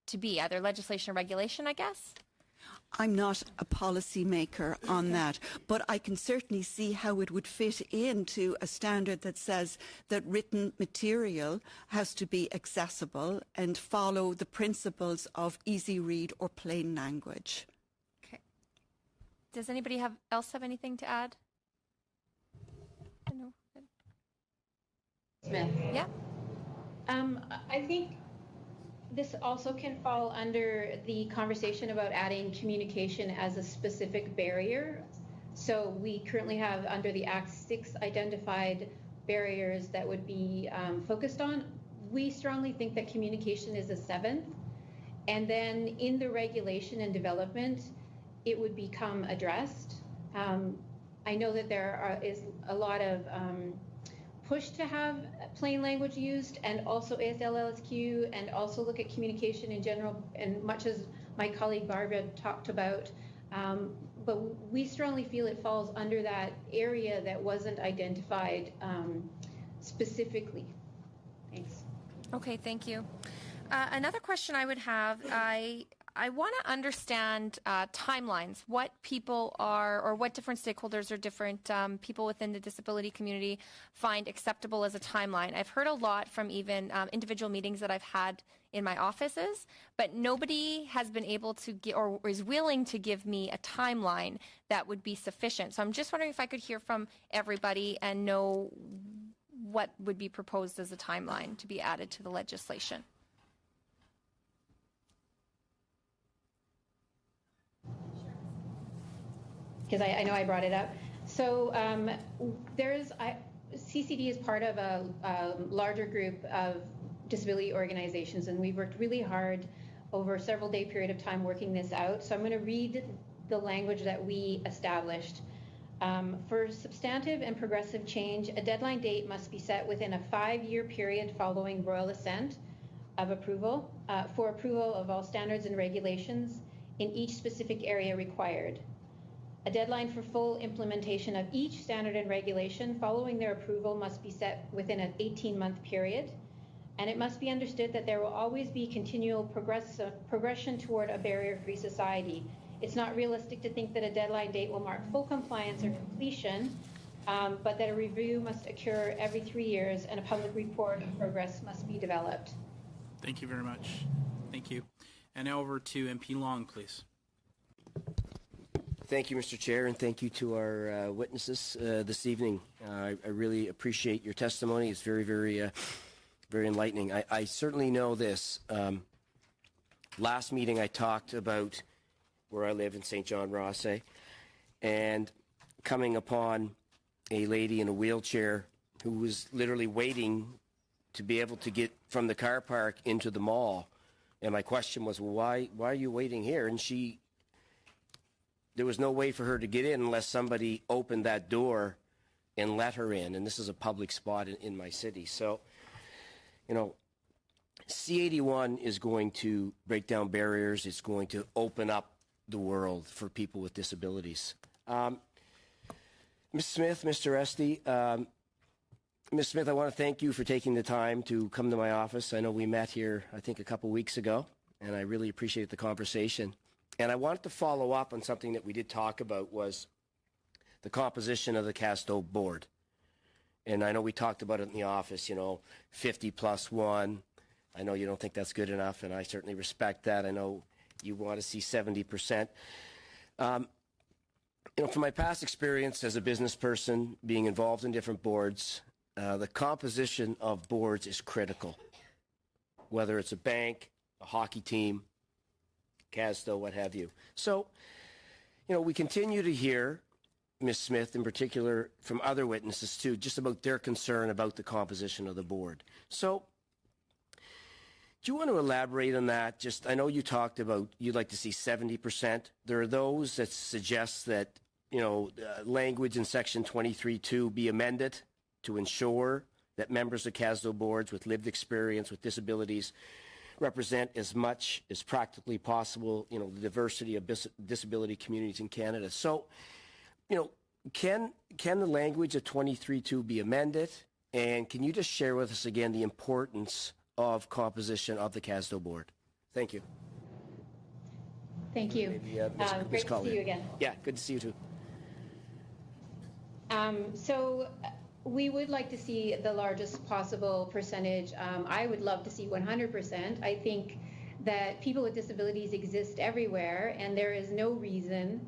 to be either legislation or regulation, I guess? I'm not a policy maker on that, but I can certainly see how it would fit into a standard that says that written material has to be accessible and follow the principles of easy read or plain language. Okay. Does anybody else have anything to add? No. Smith. Yeah. I think this also can fall under the conversation about adding communication as a specific barrier. So we currently have under the Act 6 identified barriers that would be focused on. We strongly think that communication is a 7th. And then in the regulation and development, it would become addressed. I know that there is a lot of push to have plain language used and also ASL, LSQ, and also look at communication in general. And much as my colleague Barbara talked about, but we strongly feel it falls under that area that wasn't identified specifically. Thanks. Okay, thank you. Another question I would have, I want to understand timelines, what people are, or what different stakeholders or different people within the disability community find acceptable as a timeline. I've heard a lot from even individual meetings that I've had in my offices, but nobody has been able to give, or is willing to give me a timeline that would be sufficient. So I'm just wondering if I could hear from everybody and know what would be proposed as a timeline to be added to the legislation. Because I know I brought it up. So CCD is part of a larger group of disability organizations, and we've worked really hard over a several day period of time working this out. So I'm going to read the language that we established. For substantive and progressive change, a deadline date must be set within a 5-year period following royal assent of approval for approval of all standards and regulations in each specific area required. A deadline for full implementation of each standard and regulation following their approval must be set within an 18-month period, and it must be understood that there will always be continual progression toward a barrier-free society. It's not realistic to think that a deadline date will mark full compliance or completion, but that a review must occur every 3 years and a public report of progress must be developed. Thank you very much. Thank you. And now over to MP Long, please. Thank you, Mr. Chair, and thank you to our witnesses this evening. I really appreciate your testimony. It's very, very, very enlightening. I certainly know this. Last meeting I talked about where I live in St. John Rosse, and coming upon a lady in a wheelchair who was literally waiting to be able to get from the car park into the mall. And my question was, well, why are you waiting here? And there was no way for her to get in unless somebody opened that door and let her in. And this is a public spot in my city. So, you know, C81 is going to break down barriers. It's going to open up the world for people with disabilities. Ms. Smith, Mr. Esty, Ms. Smith, I want to thank you for taking the time to come to my office. I know we met here, I think, a couple weeks ago, and I really appreciate the conversation. And I wanted to follow up on something that we did talk about, was the composition of the CASTO board. And I know we talked about it in the office, you know, 50 plus 1. I know you don't think that's good enough, and I certainly respect that. I know you want to see 70%. You know, from my past experience as a business person, being involved in different boards, the composition of boards is critical. Whether it's a bank, a hockey team, CASTO, what have you. So, you know, we continue to hear, Ms. Smith in particular, from other witnesses too, just about their concern about the composition of the board. So, do you want to elaborate on that? Just, I know you talked about you'd like to see 70%. There are those that suggest that, you know, language in Section 23.2 be amended to ensure that members of CASTO boards with lived experience with disabilities represent as much as practically possible, you know, the diversity of disability communities in Canada. So, you know, can the language of 23.2 be amended? And can you just share with us again the importance of composition of the CASTO board? Thank you. Thank you. Maybe, great to see you again. Yeah, good to see you too. So we would like to see the largest possible percentage. I would love to see 100%. I think that people with disabilities exist everywhere, and there is no reason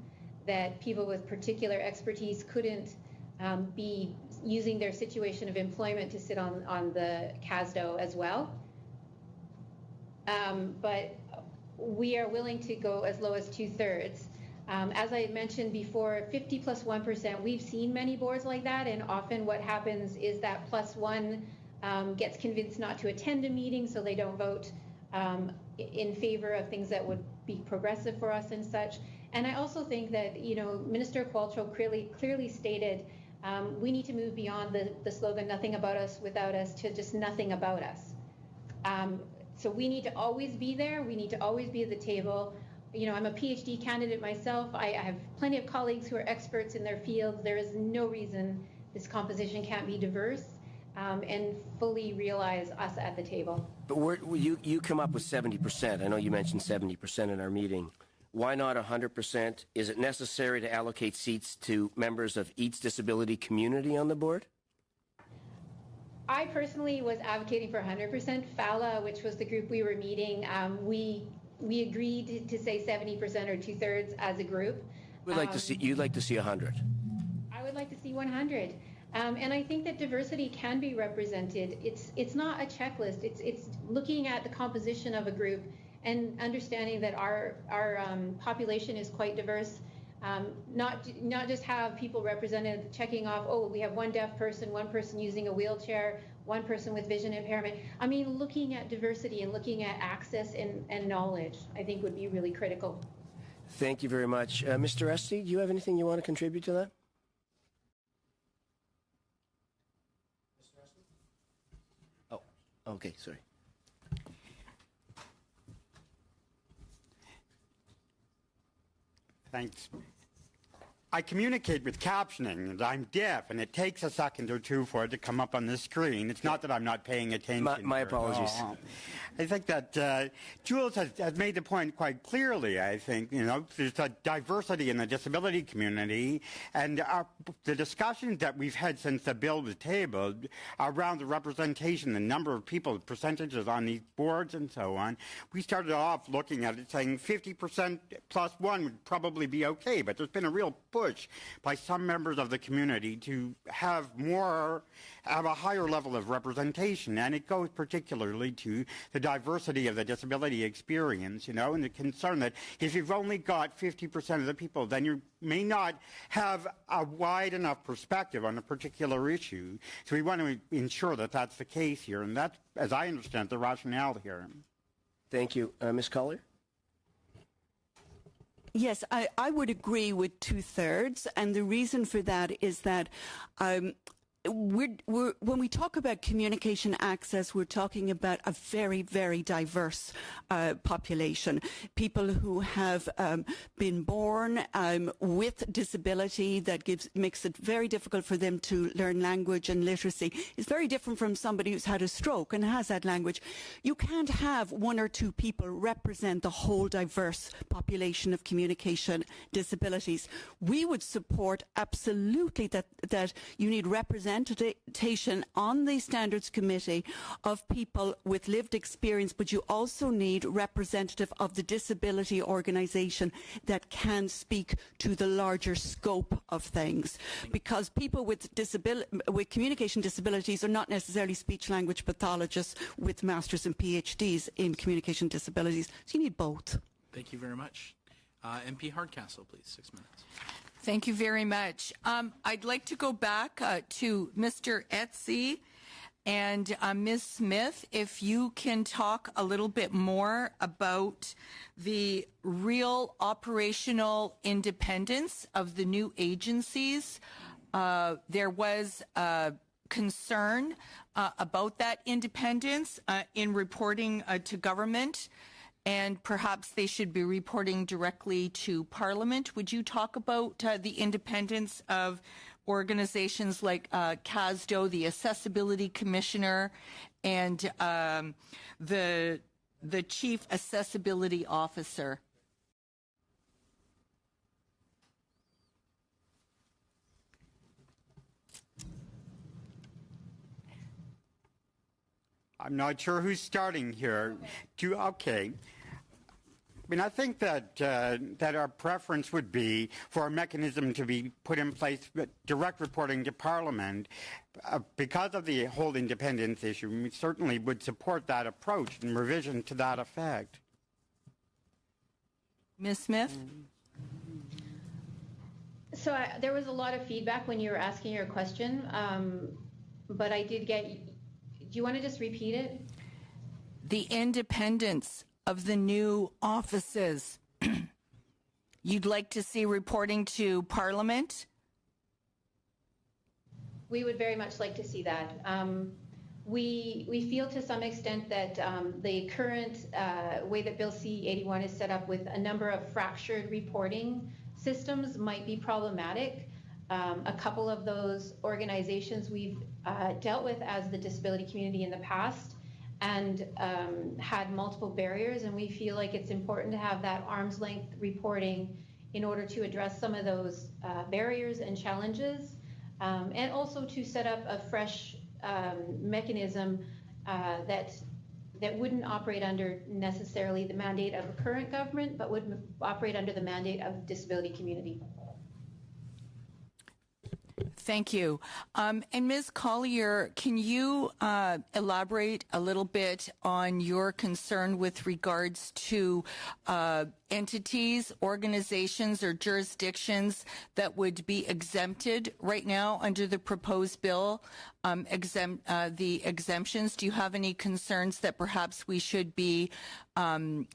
that people with particular expertise couldn't be using their situation of employment to sit on the CASTO as well. But we are willing to go as low as 2/3. As I mentioned before, 50 plus 1%, we've seen many boards like that, and often what happens is that plus one gets convinced not to attend a meeting, so they don't vote in favor of things that would be progressive for us and such. And I also think that, you know, Minister Qualtrough clearly stated we need to move beyond the slogan, nothing about us without us, to just nothing about us. So we need to always be there. We need to always be at the table. I'm a PhD candidate myself. I have plenty of colleagues who are experts in their fields. There is no reason this composition can't be diverse and fully realize us at the table. But you come up with 70%. I know you mentioned 70% in our meeting. Why not 100%? Is it necessary to allocate seats to members of each disability community on the board? I personally was advocating for 100%. FALA, which was the group we were meeting, we agreed to say 70% or 2/3 as a group. You'd like to see 100. I would like to see 100. And I think that diversity can be represented. It's not a checklist. It's looking at the composition of a group and understanding that our population is quite diverse. Not just have people represented checking off, oh, we have one deaf person, one person using a wheelchair, one person with vision impairment. I mean, looking at diversity and looking at access and knowledge, I think would be really critical. Thank you very much. Mr. Esty, do you have anything you want to contribute to that? Oh, okay, sorry. Thanks. I communicate with captioning, and I'm deaf, and it takes a second or two for it to come up on the screen. It's not that I'm not paying attention. My apologies. I think that Jules has made the point quite clearly. I think, there's a diversity in the disability community, and the discussions that we've had since the bill was tabled around the representation, the number of people, percentages on these boards and so on, we started off looking at it saying 50% plus one would probably be okay, but there's been a real push by some members of the community to have a higher level of representation, and it goes particularly to the diversity of the disability experience, and the concern that if you've only got 50% of the people, then you may not have a wide enough perspective on a particular issue. So we want to ensure that that's the case here, and that's, as I understand, the rationale here. Thank you. Ms. Collier? Yes, I would agree with 2/3, and the reason for that is that when we talk about communication access, we're talking about a very, very diverse population. People who have been born with disability that makes it very difficult for them to learn language and literacy. It's very different from somebody who's had a stroke and has that language. You can't have one or two people represent the whole diverse population of communication disabilities. We would support absolutely that you need representation on the Standards Committee of people with lived experience, but you also need representative of the disability organisation that can speak to the larger scope of things. Because people with communication disabilities are not necessarily speech-language pathologists with masters and PhDs in communication disabilities. So you need both. Thank you very much. MP Hardcastle, please, 6 minutes. Thank you very much. I'd like to go back to Mr. Etsy and Ms. Smith, if you can talk a little bit more about the real operational independence of the new agencies. There was concern about that independence in reporting to government, and perhaps they should be reporting directly to Parliament. Would you talk about the independence of organizations like CASDO, the Accessibility Commissioner, and the Chief Accessibility Officer? I'm not sure who's starting here. Okay. I mean, I think that that our preference would be for a mechanism to be put in place, direct reporting to Parliament. Because of the whole independence issue, we certainly would support that approach and revision to that effect. Ms. Smith? So there was a lot of feedback when you were asking your question, but I did get... Do you want to just repeat it? The independence of the new offices. You'd like to see reporting to Parliament? We would very much like to see that. We feel to some extent that the current way that Bill C-81 is set up with a number of fractured reporting systems might be problematic. A couple of those organizations we've dealt with as the disability community in the past and had multiple barriers, and we feel like it's important to have that arm's length reporting in order to address some of those barriers and challenges, and also to set up a fresh mechanism that wouldn't operate under necessarily the mandate of a current government, but would operate under the mandate of disability community. Thank you. And Ms. Collier, can you elaborate a little bit on your concern with regards to entities, organizations, or jurisdictions that would be exempted right now under the proposed bill, the exemptions? Do you have any concerns that perhaps we should be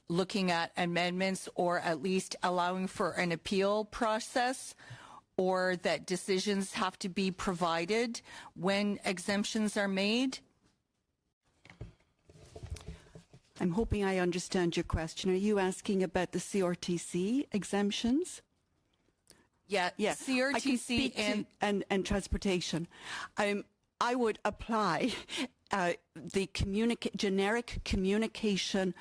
looking at amendments or at least allowing for an appeal process? Or that decisions have to be provided when exemptions are made? I'm hoping I understand your question. Are you asking about the CRTC exemptions? Yeah, CRTC and transportation. I would apply the generic communication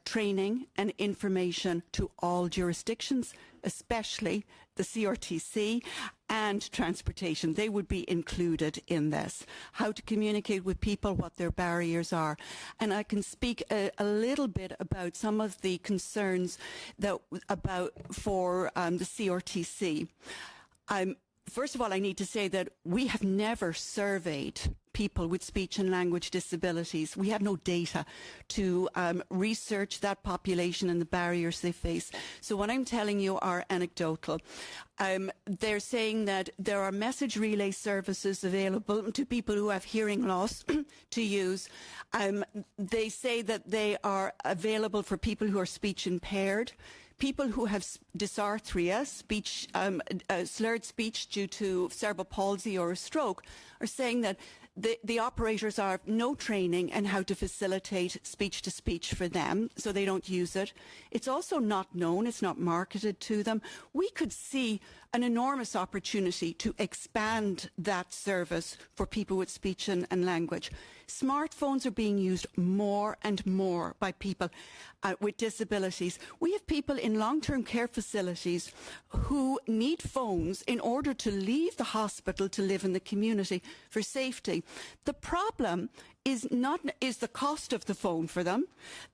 training and information to all jurisdictions, especially the CRTC and transportation. They would be included in this. How to communicate with people, what their barriers are. And I can speak a little bit about some of the concerns for the CRTC. First of all, I need to say that we have never surveyed people with speech and language disabilities. We have no data to research that population and the barriers they face. So what I'm telling you are anecdotal. They're saying that there are message relay services available to people who have hearing loss to use. They say that they are available for people who are speech impaired. People who have dysarthria, slurred speech due to cerebral palsy or a stroke, are saying that the operators have no training in how to facilitate speech-to-speech for them, so they don't use it. It's also not known, it's not marketed to them. We could see an enormous opportunity to expand that service for people with speech and language. Smartphones are being used more and more by people with disabilities. We have people in long-term care facilities who need phones in order to leave the hospital to live in the community for safety. The problem is the cost of the phone for them,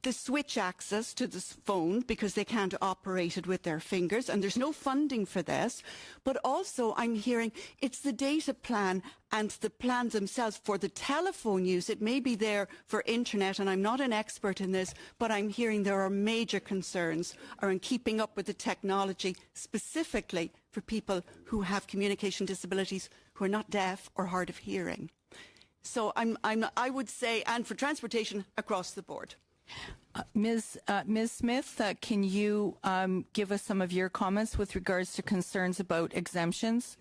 the switch access to the phone because they can't operate it with their fingers, and there's no funding for this. But also I'm hearing it's the data plan and the plans themselves for the telephone use. It may be there for internet, and I'm not an expert in this, but I'm hearing there are major concerns around keeping up with the technology, specifically for people who have communication disabilities who are not deaf or hard of hearing. So I would say, and for transportation across the board. Ms. Smith, can you give us some of your comments with regards to concerns about exemptions?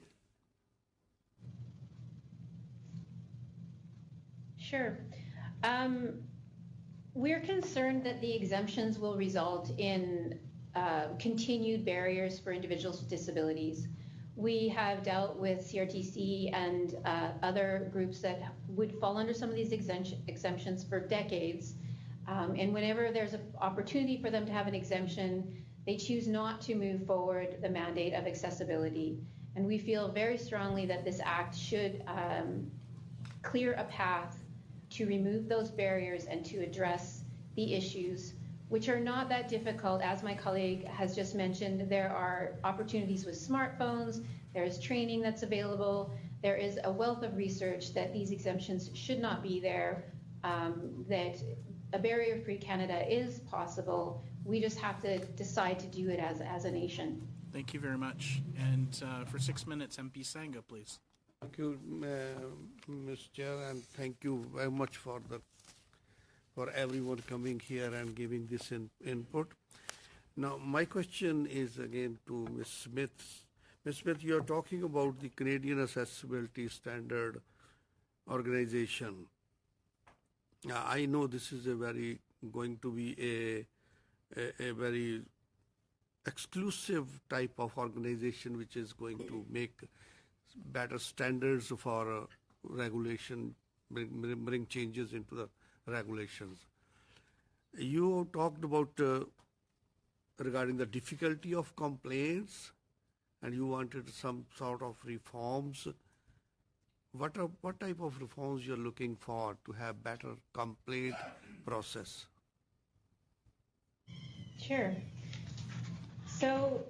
Sure. We're concerned that the exemptions will result in continued barriers for individuals with disabilities. We have dealt with CRTC and other groups that would fall under some of these exemptions for decades. And whenever there's an opportunity for them to have an exemption, they choose not to move forward the mandate of accessibility. And we feel very strongly that this act should clear a path to remove those barriers and to address the issues, which are not that difficult. As my colleague has just mentioned, there are opportunities with smartphones, there is training that's available, there is a wealth of research that these exemptions should not be there, that a barrier-free Canada is possible. We just have to decide to do it as a nation. Thank you very much. And for 6 minutes, MP Sanga, please. Thank you, Mr. Chair, and thank you very much for everyone coming here and giving this input. Now, my question is again to Ms. Smith. Ms. Smith, you are talking about the Canadian Accessibility Standard Organization, I know this is going to be a very exclusive type of organization which is going to make better standards for regulation, bring changes into the regulations. You talked about regarding the difficulty of complaints, and you wanted some sort of reforms. What type of reforms you're looking for to have better complaint process? Sure. So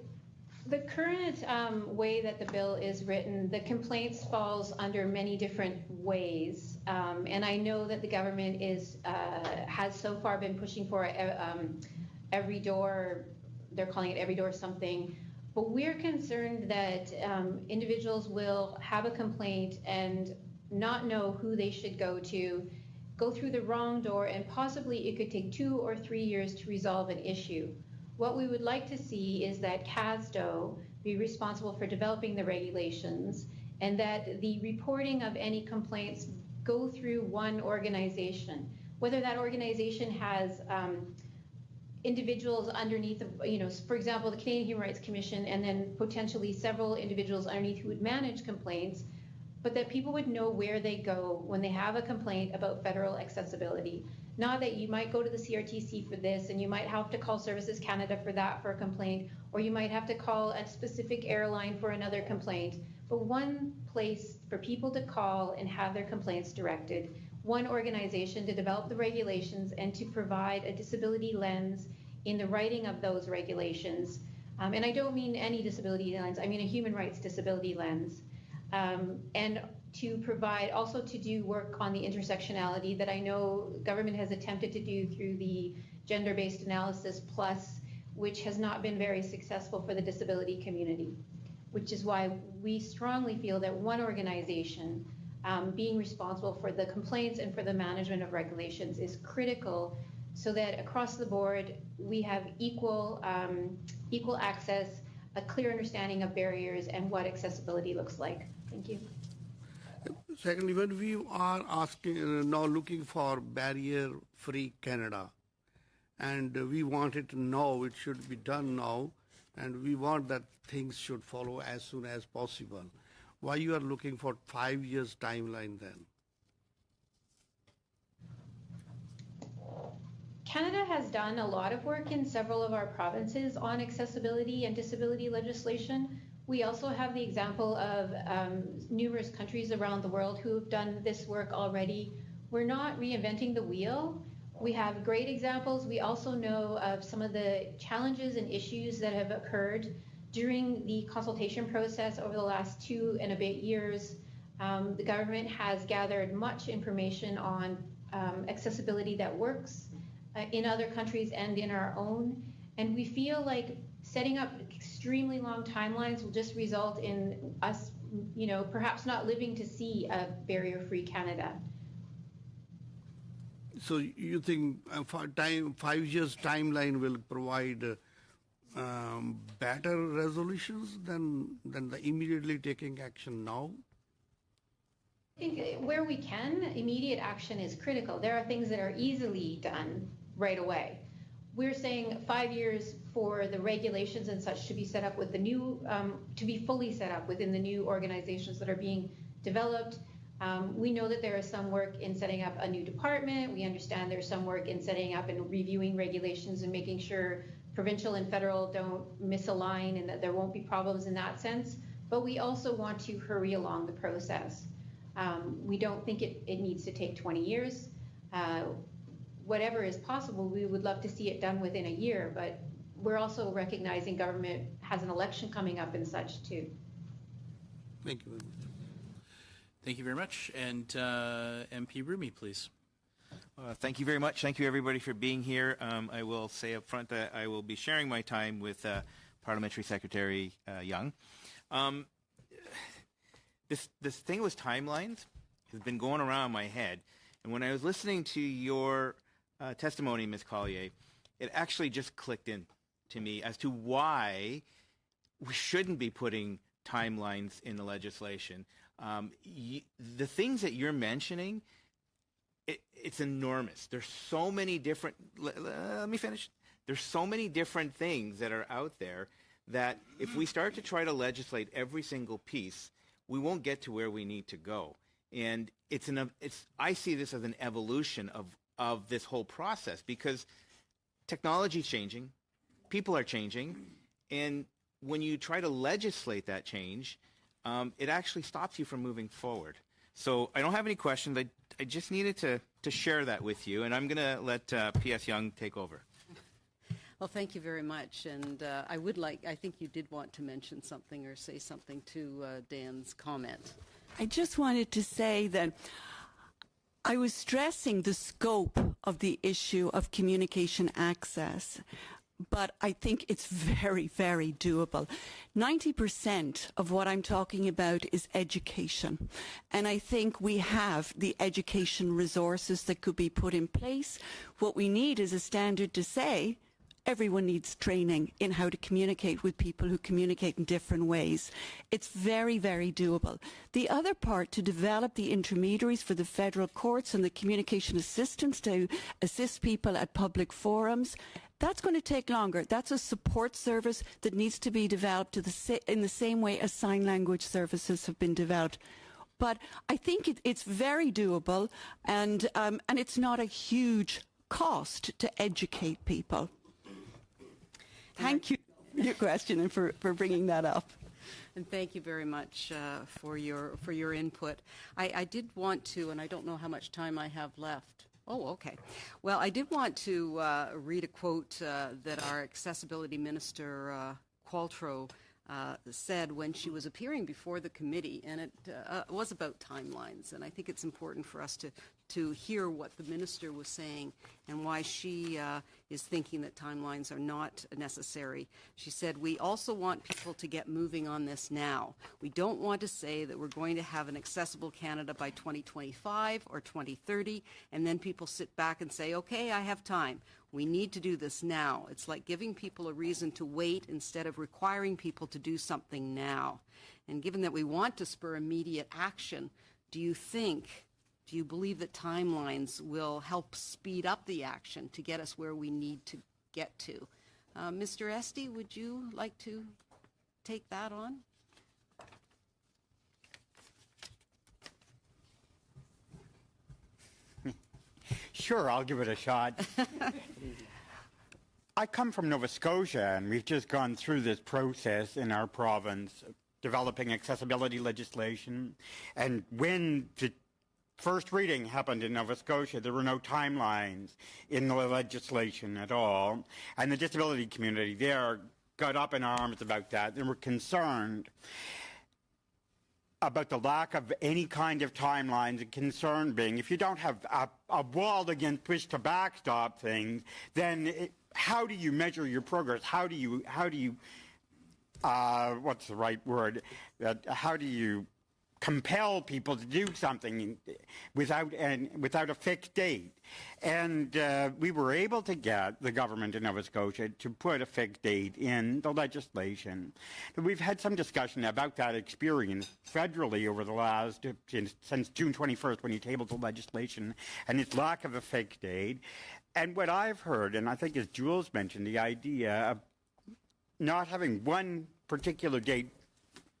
the current way that the bill is written, the complaints falls under many different ways, and I know that the government has so far been pushing for every door. They're calling it every door something, but we're concerned that individuals will have a complaint and not know who they should go to, go through the wrong door, and possibly it could take 2 or 3 years to resolve an issue. What we would like to see is that CASDO be responsible for developing the regulations, and that the reporting of any complaints go through one organization. Whether that organization has individuals underneath, for example, the Canadian Human Rights Commission, and then potentially several individuals underneath who would manage complaints, but that people would know where they go when they have a complaint about federal accessibility. Not that you might go to the CRTC for this, and you might have to call Services Canada for that for a complaint, or you might have to call a specific airline for another complaint, but one place for people to call and have their complaints directed, one organization to develop the regulations and to provide a disability lens in the writing of those regulations. And I don't mean any disability lens, I mean a human rights disability lens. And to provide, also to do work on the intersectionality that I know government has attempted to do through the Gender-Based Analysis Plus, which has not been very successful for the disability community, which is why we strongly feel that one organization being responsible for the complaints and for the management of regulations is critical, so that across the board we have equal access, a clear understanding of barriers and what accessibility looks like. Thank you. Secondly, when we are now looking for barrier-free Canada, and we want it now, it should be done now, and we want that things should follow as soon as possible. Why you are looking for 5 years timeline then? Canada has done a lot of work in several of our provinces on accessibility and disability legislation. We also have the example of numerous countries around the world who have done this work already. We're not reinventing the wheel. We have great examples. We also know of some of the challenges and issues that have occurred during the consultation process over the last 2 and a bit years. The government has gathered much information on accessibility that works in other countries and in our own. And we feel like setting up extremely long timelines will just result in us, perhaps not living to see a barrier-free Canada. So you think 5 years timeline will provide better resolutions than the immediately taking action now? I think where we can, immediate action is critical. There are things that are easily done right away. We're saying 5 years for the regulations and such to be set up with the new, to be fully set up within the new organizations that are being developed. We know that there is some work in setting up a new department. We understand there's some work in setting up and reviewing regulations and making sure provincial and federal don't misalign and that there won't be problems in that sense. But we also want to hurry along the process. We don't think it needs to take 20 years. Whatever is possible, we would love to see it done within a year, but we're also recognizing government has an election coming up and such too. Thank you very much. Thank you very much. And MP Rumi, please. Thank you very much. Thank you, everybody, for being here. I will say up front that I will be sharing my time with Parliamentary Secretary Young. This thing with timelines has been going around my head. And when I was listening to your testimony, Ms. Collier, it actually just clicked in to me as to why we shouldn't be putting timelines in the legislation. The things that you're mentioning it's enormous. There's so many different. Let me finish. There's so many different things that are out there that if we start to try to legislate every single piece, we won't get to where we need to go. And I see this as an evolution of this whole process, because technology is changing, people are changing, and when you try to legislate that change, it actually stops you from moving forward. So I don't have any questions. I just needed to share that with you, and I'm going to let P.S. Young take over. Well, thank you very much. And I think you did want to mention something or say something to Dan's comment. I just wanted to say that I was stressing the scope of the issue of communication access, but I think it's very, very doable. 90% of what I'm talking about is education, and I think we have the education resources that could be put in place. What we need is a standard to say everyone needs training in how to communicate with people who communicate in different ways. It's very, very doable. The other part, to develop the intermediaries for the federal courts and the communication assistants to assist people at public forums, that's going to take longer. That's a support service that needs to be developed in the same way as sign language services have been developed. But I think it's very doable, and it's not a huge cost to educate people. Thank you for your question and for bringing that up. And thank you very much for your input. I did want to, and I don't know how much time I have left. Oh, okay. Well, I did want to read a quote that our accessibility minister, Qualtrough, said when she was appearing before the committee, and it was about timelines. And I think it's important for us to hear what the minister was saying and why she is thinking that timelines are not necessary. She said, "We also want people to get moving on this now. We don't want to say that we're going to have an accessible Canada by 2025 or 2030, and then people sit back and say, okay, I have time. We need to do this now. It's like giving people a reason to wait instead of requiring people to do something now. And given that we want to spur immediate action, do you believe that timelines will help speed up the action to get us where we need to get to?" Mr. Esty, would you like to take that on? Sure, I'll give it a shot. I come from Nova Scotia, and we've just gone through this process in our province, developing accessibility legislation. And when the first reading happened in Nova Scotia, there were no timelines in the legislation at all. And the disability community there got up in arms about that and were concerned about the lack of any kind of timelines, and concern being if you don't have a wall against which to backstop things, then how do you measure your progress? How do you what's the right word? How do you compel people to do something without a fixed date? And we were able to get the government of Nova Scotia to put a fixed date in the legislation. We've had some discussion about that experience federally over the last, since June 21st when you tabled the legislation, and its lack of a fixed date. And what I've heard, and I think as Jules mentioned, the idea of not having one particular date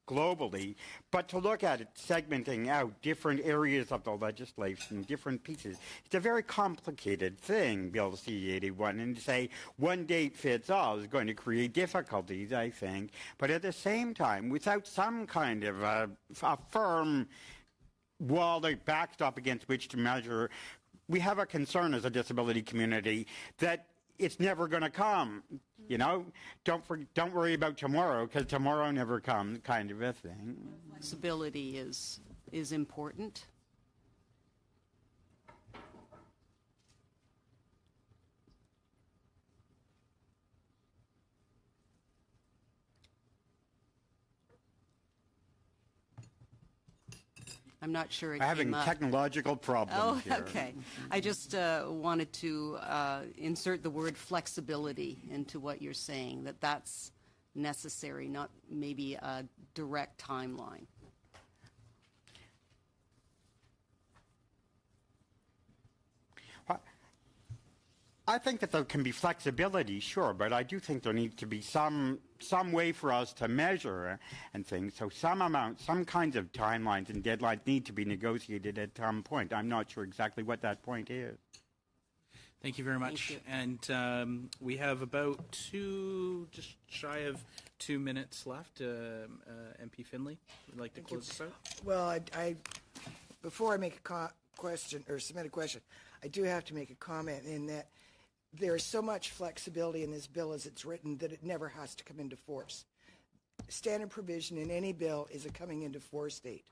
globally, but to look at it segmenting out different areas of the legislation, different pieces. It's a very complicated thing, Bill C-81, and to say one date fits all is going to create difficulties, I think. But at the same time, without some kind of a firm wall, a backstop against which to measure, we have a concern as a disability community that it's never going to come. You know, don't worry about tomorrow, because tomorrow never comes, kind of a thing. Flexibility is important. I'm not sure it I'm having came up. Technological problems here. Okay. I just wanted to insert the word flexibility into what you're saying, that's necessary, not maybe a direct timeline. I think that there can be flexibility, sure, but I do think there needs to be some way for us to measure and things. So some amount, some kinds of timelines and deadlines need to be negotiated at some point. I'm not sure exactly what that point is. Thank you very much. And we have about just shy of 2 minutes left. MP Finley, would like to close this out? Well, before I make a question or submit a question, I do have to make a comment in that there is so much flexibility in this bill as it's written that it never has to come into force. Standard provision in any bill is a coming into force date,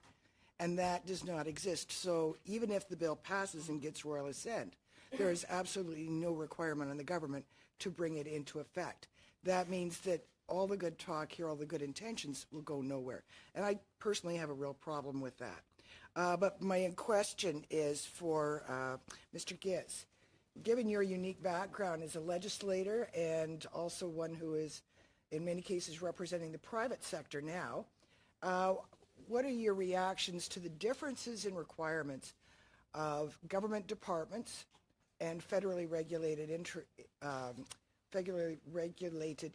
and that does not exist. So even if the bill passes and gets royal assent, there is absolutely no requirement on the government to bring it into effect. That means that all the good talk here, all the good intentions will go nowhere. And I personally have a real problem with that. But my question is for Mr. Gitz. Given your unique background as a legislator and also one who is in many cases representing the private sector now, what are your reactions to the differences in requirements of government departments and federally regulated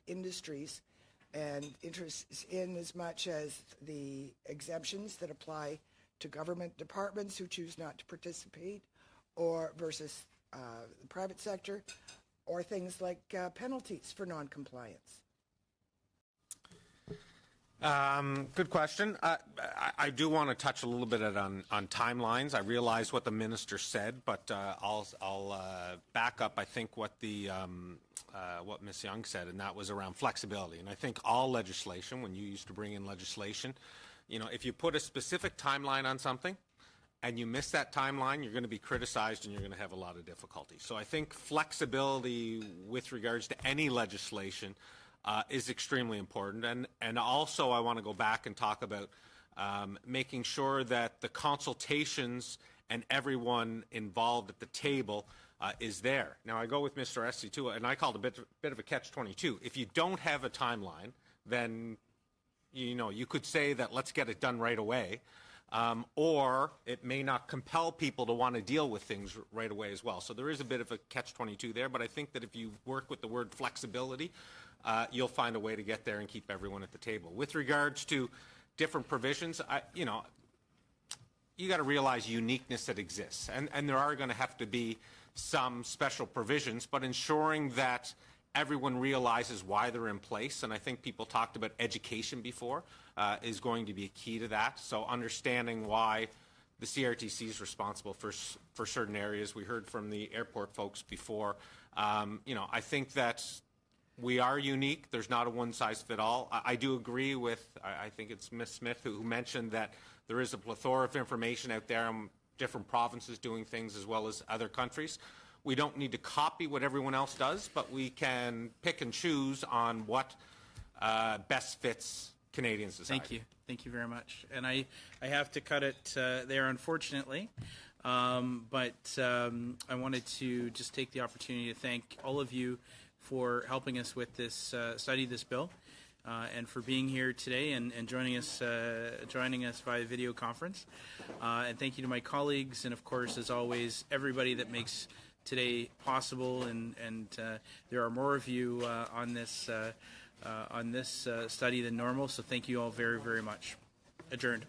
industries and interests in as much as the exemptions that apply to government departments who choose not to participate or versus the private sector, or things like penalties for noncompliance? Good question. I do want to touch a little bit on timelines. I realize what the minister said, but I'll back up. I think what what Ms. Young said, and that was around flexibility. And I think all legislation, when you used to bring in legislation, if you put a specific timeline on something and you miss that timeline, you're going to be criticized and you're going to have a lot of difficulty. So I think flexibility with regards to any legislation is extremely important. And also I want to go back and talk about making sure that the consultations and everyone involved at the table is there. Now, I go with Mr. Esty too, and I called a bit of a catch-22. If you don't have a timeline, then you could say that let's get it done right away, or it may not compel people to want to deal with things right away as well. So there is a bit of a catch-22 there, but I think that if you work with the word flexibility, you'll find a way to get there and keep everyone at the table. With regards to different provisions, you got to realize uniqueness that exists, and there are going to have to be some special provisions, but ensuring that everyone realizes why they're in place, and I think people talked about education before, is going to be a key to that. So understanding why the CRTC is responsible for certain areas. We heard from the airport folks before. I think that we are unique. There's not a one-size-fits-all. I do agree with, I think it's Ms. Smith who mentioned that there is a plethora of information out there on different provinces doing things as well as other countries. We don't need to copy what everyone else does, but we can pick and choose on what best fits Canadian society. Thank you very much. And I have to cut it there, unfortunately. But I wanted to just take the opportunity to thank all of you for helping us with this study, this bill, and for being here today and joining us via video conference. And thank you to my colleagues, and of course, as always, everybody that makes today possible. And there are more of you on this study than normal. So thank you all very, very much. Adjourned.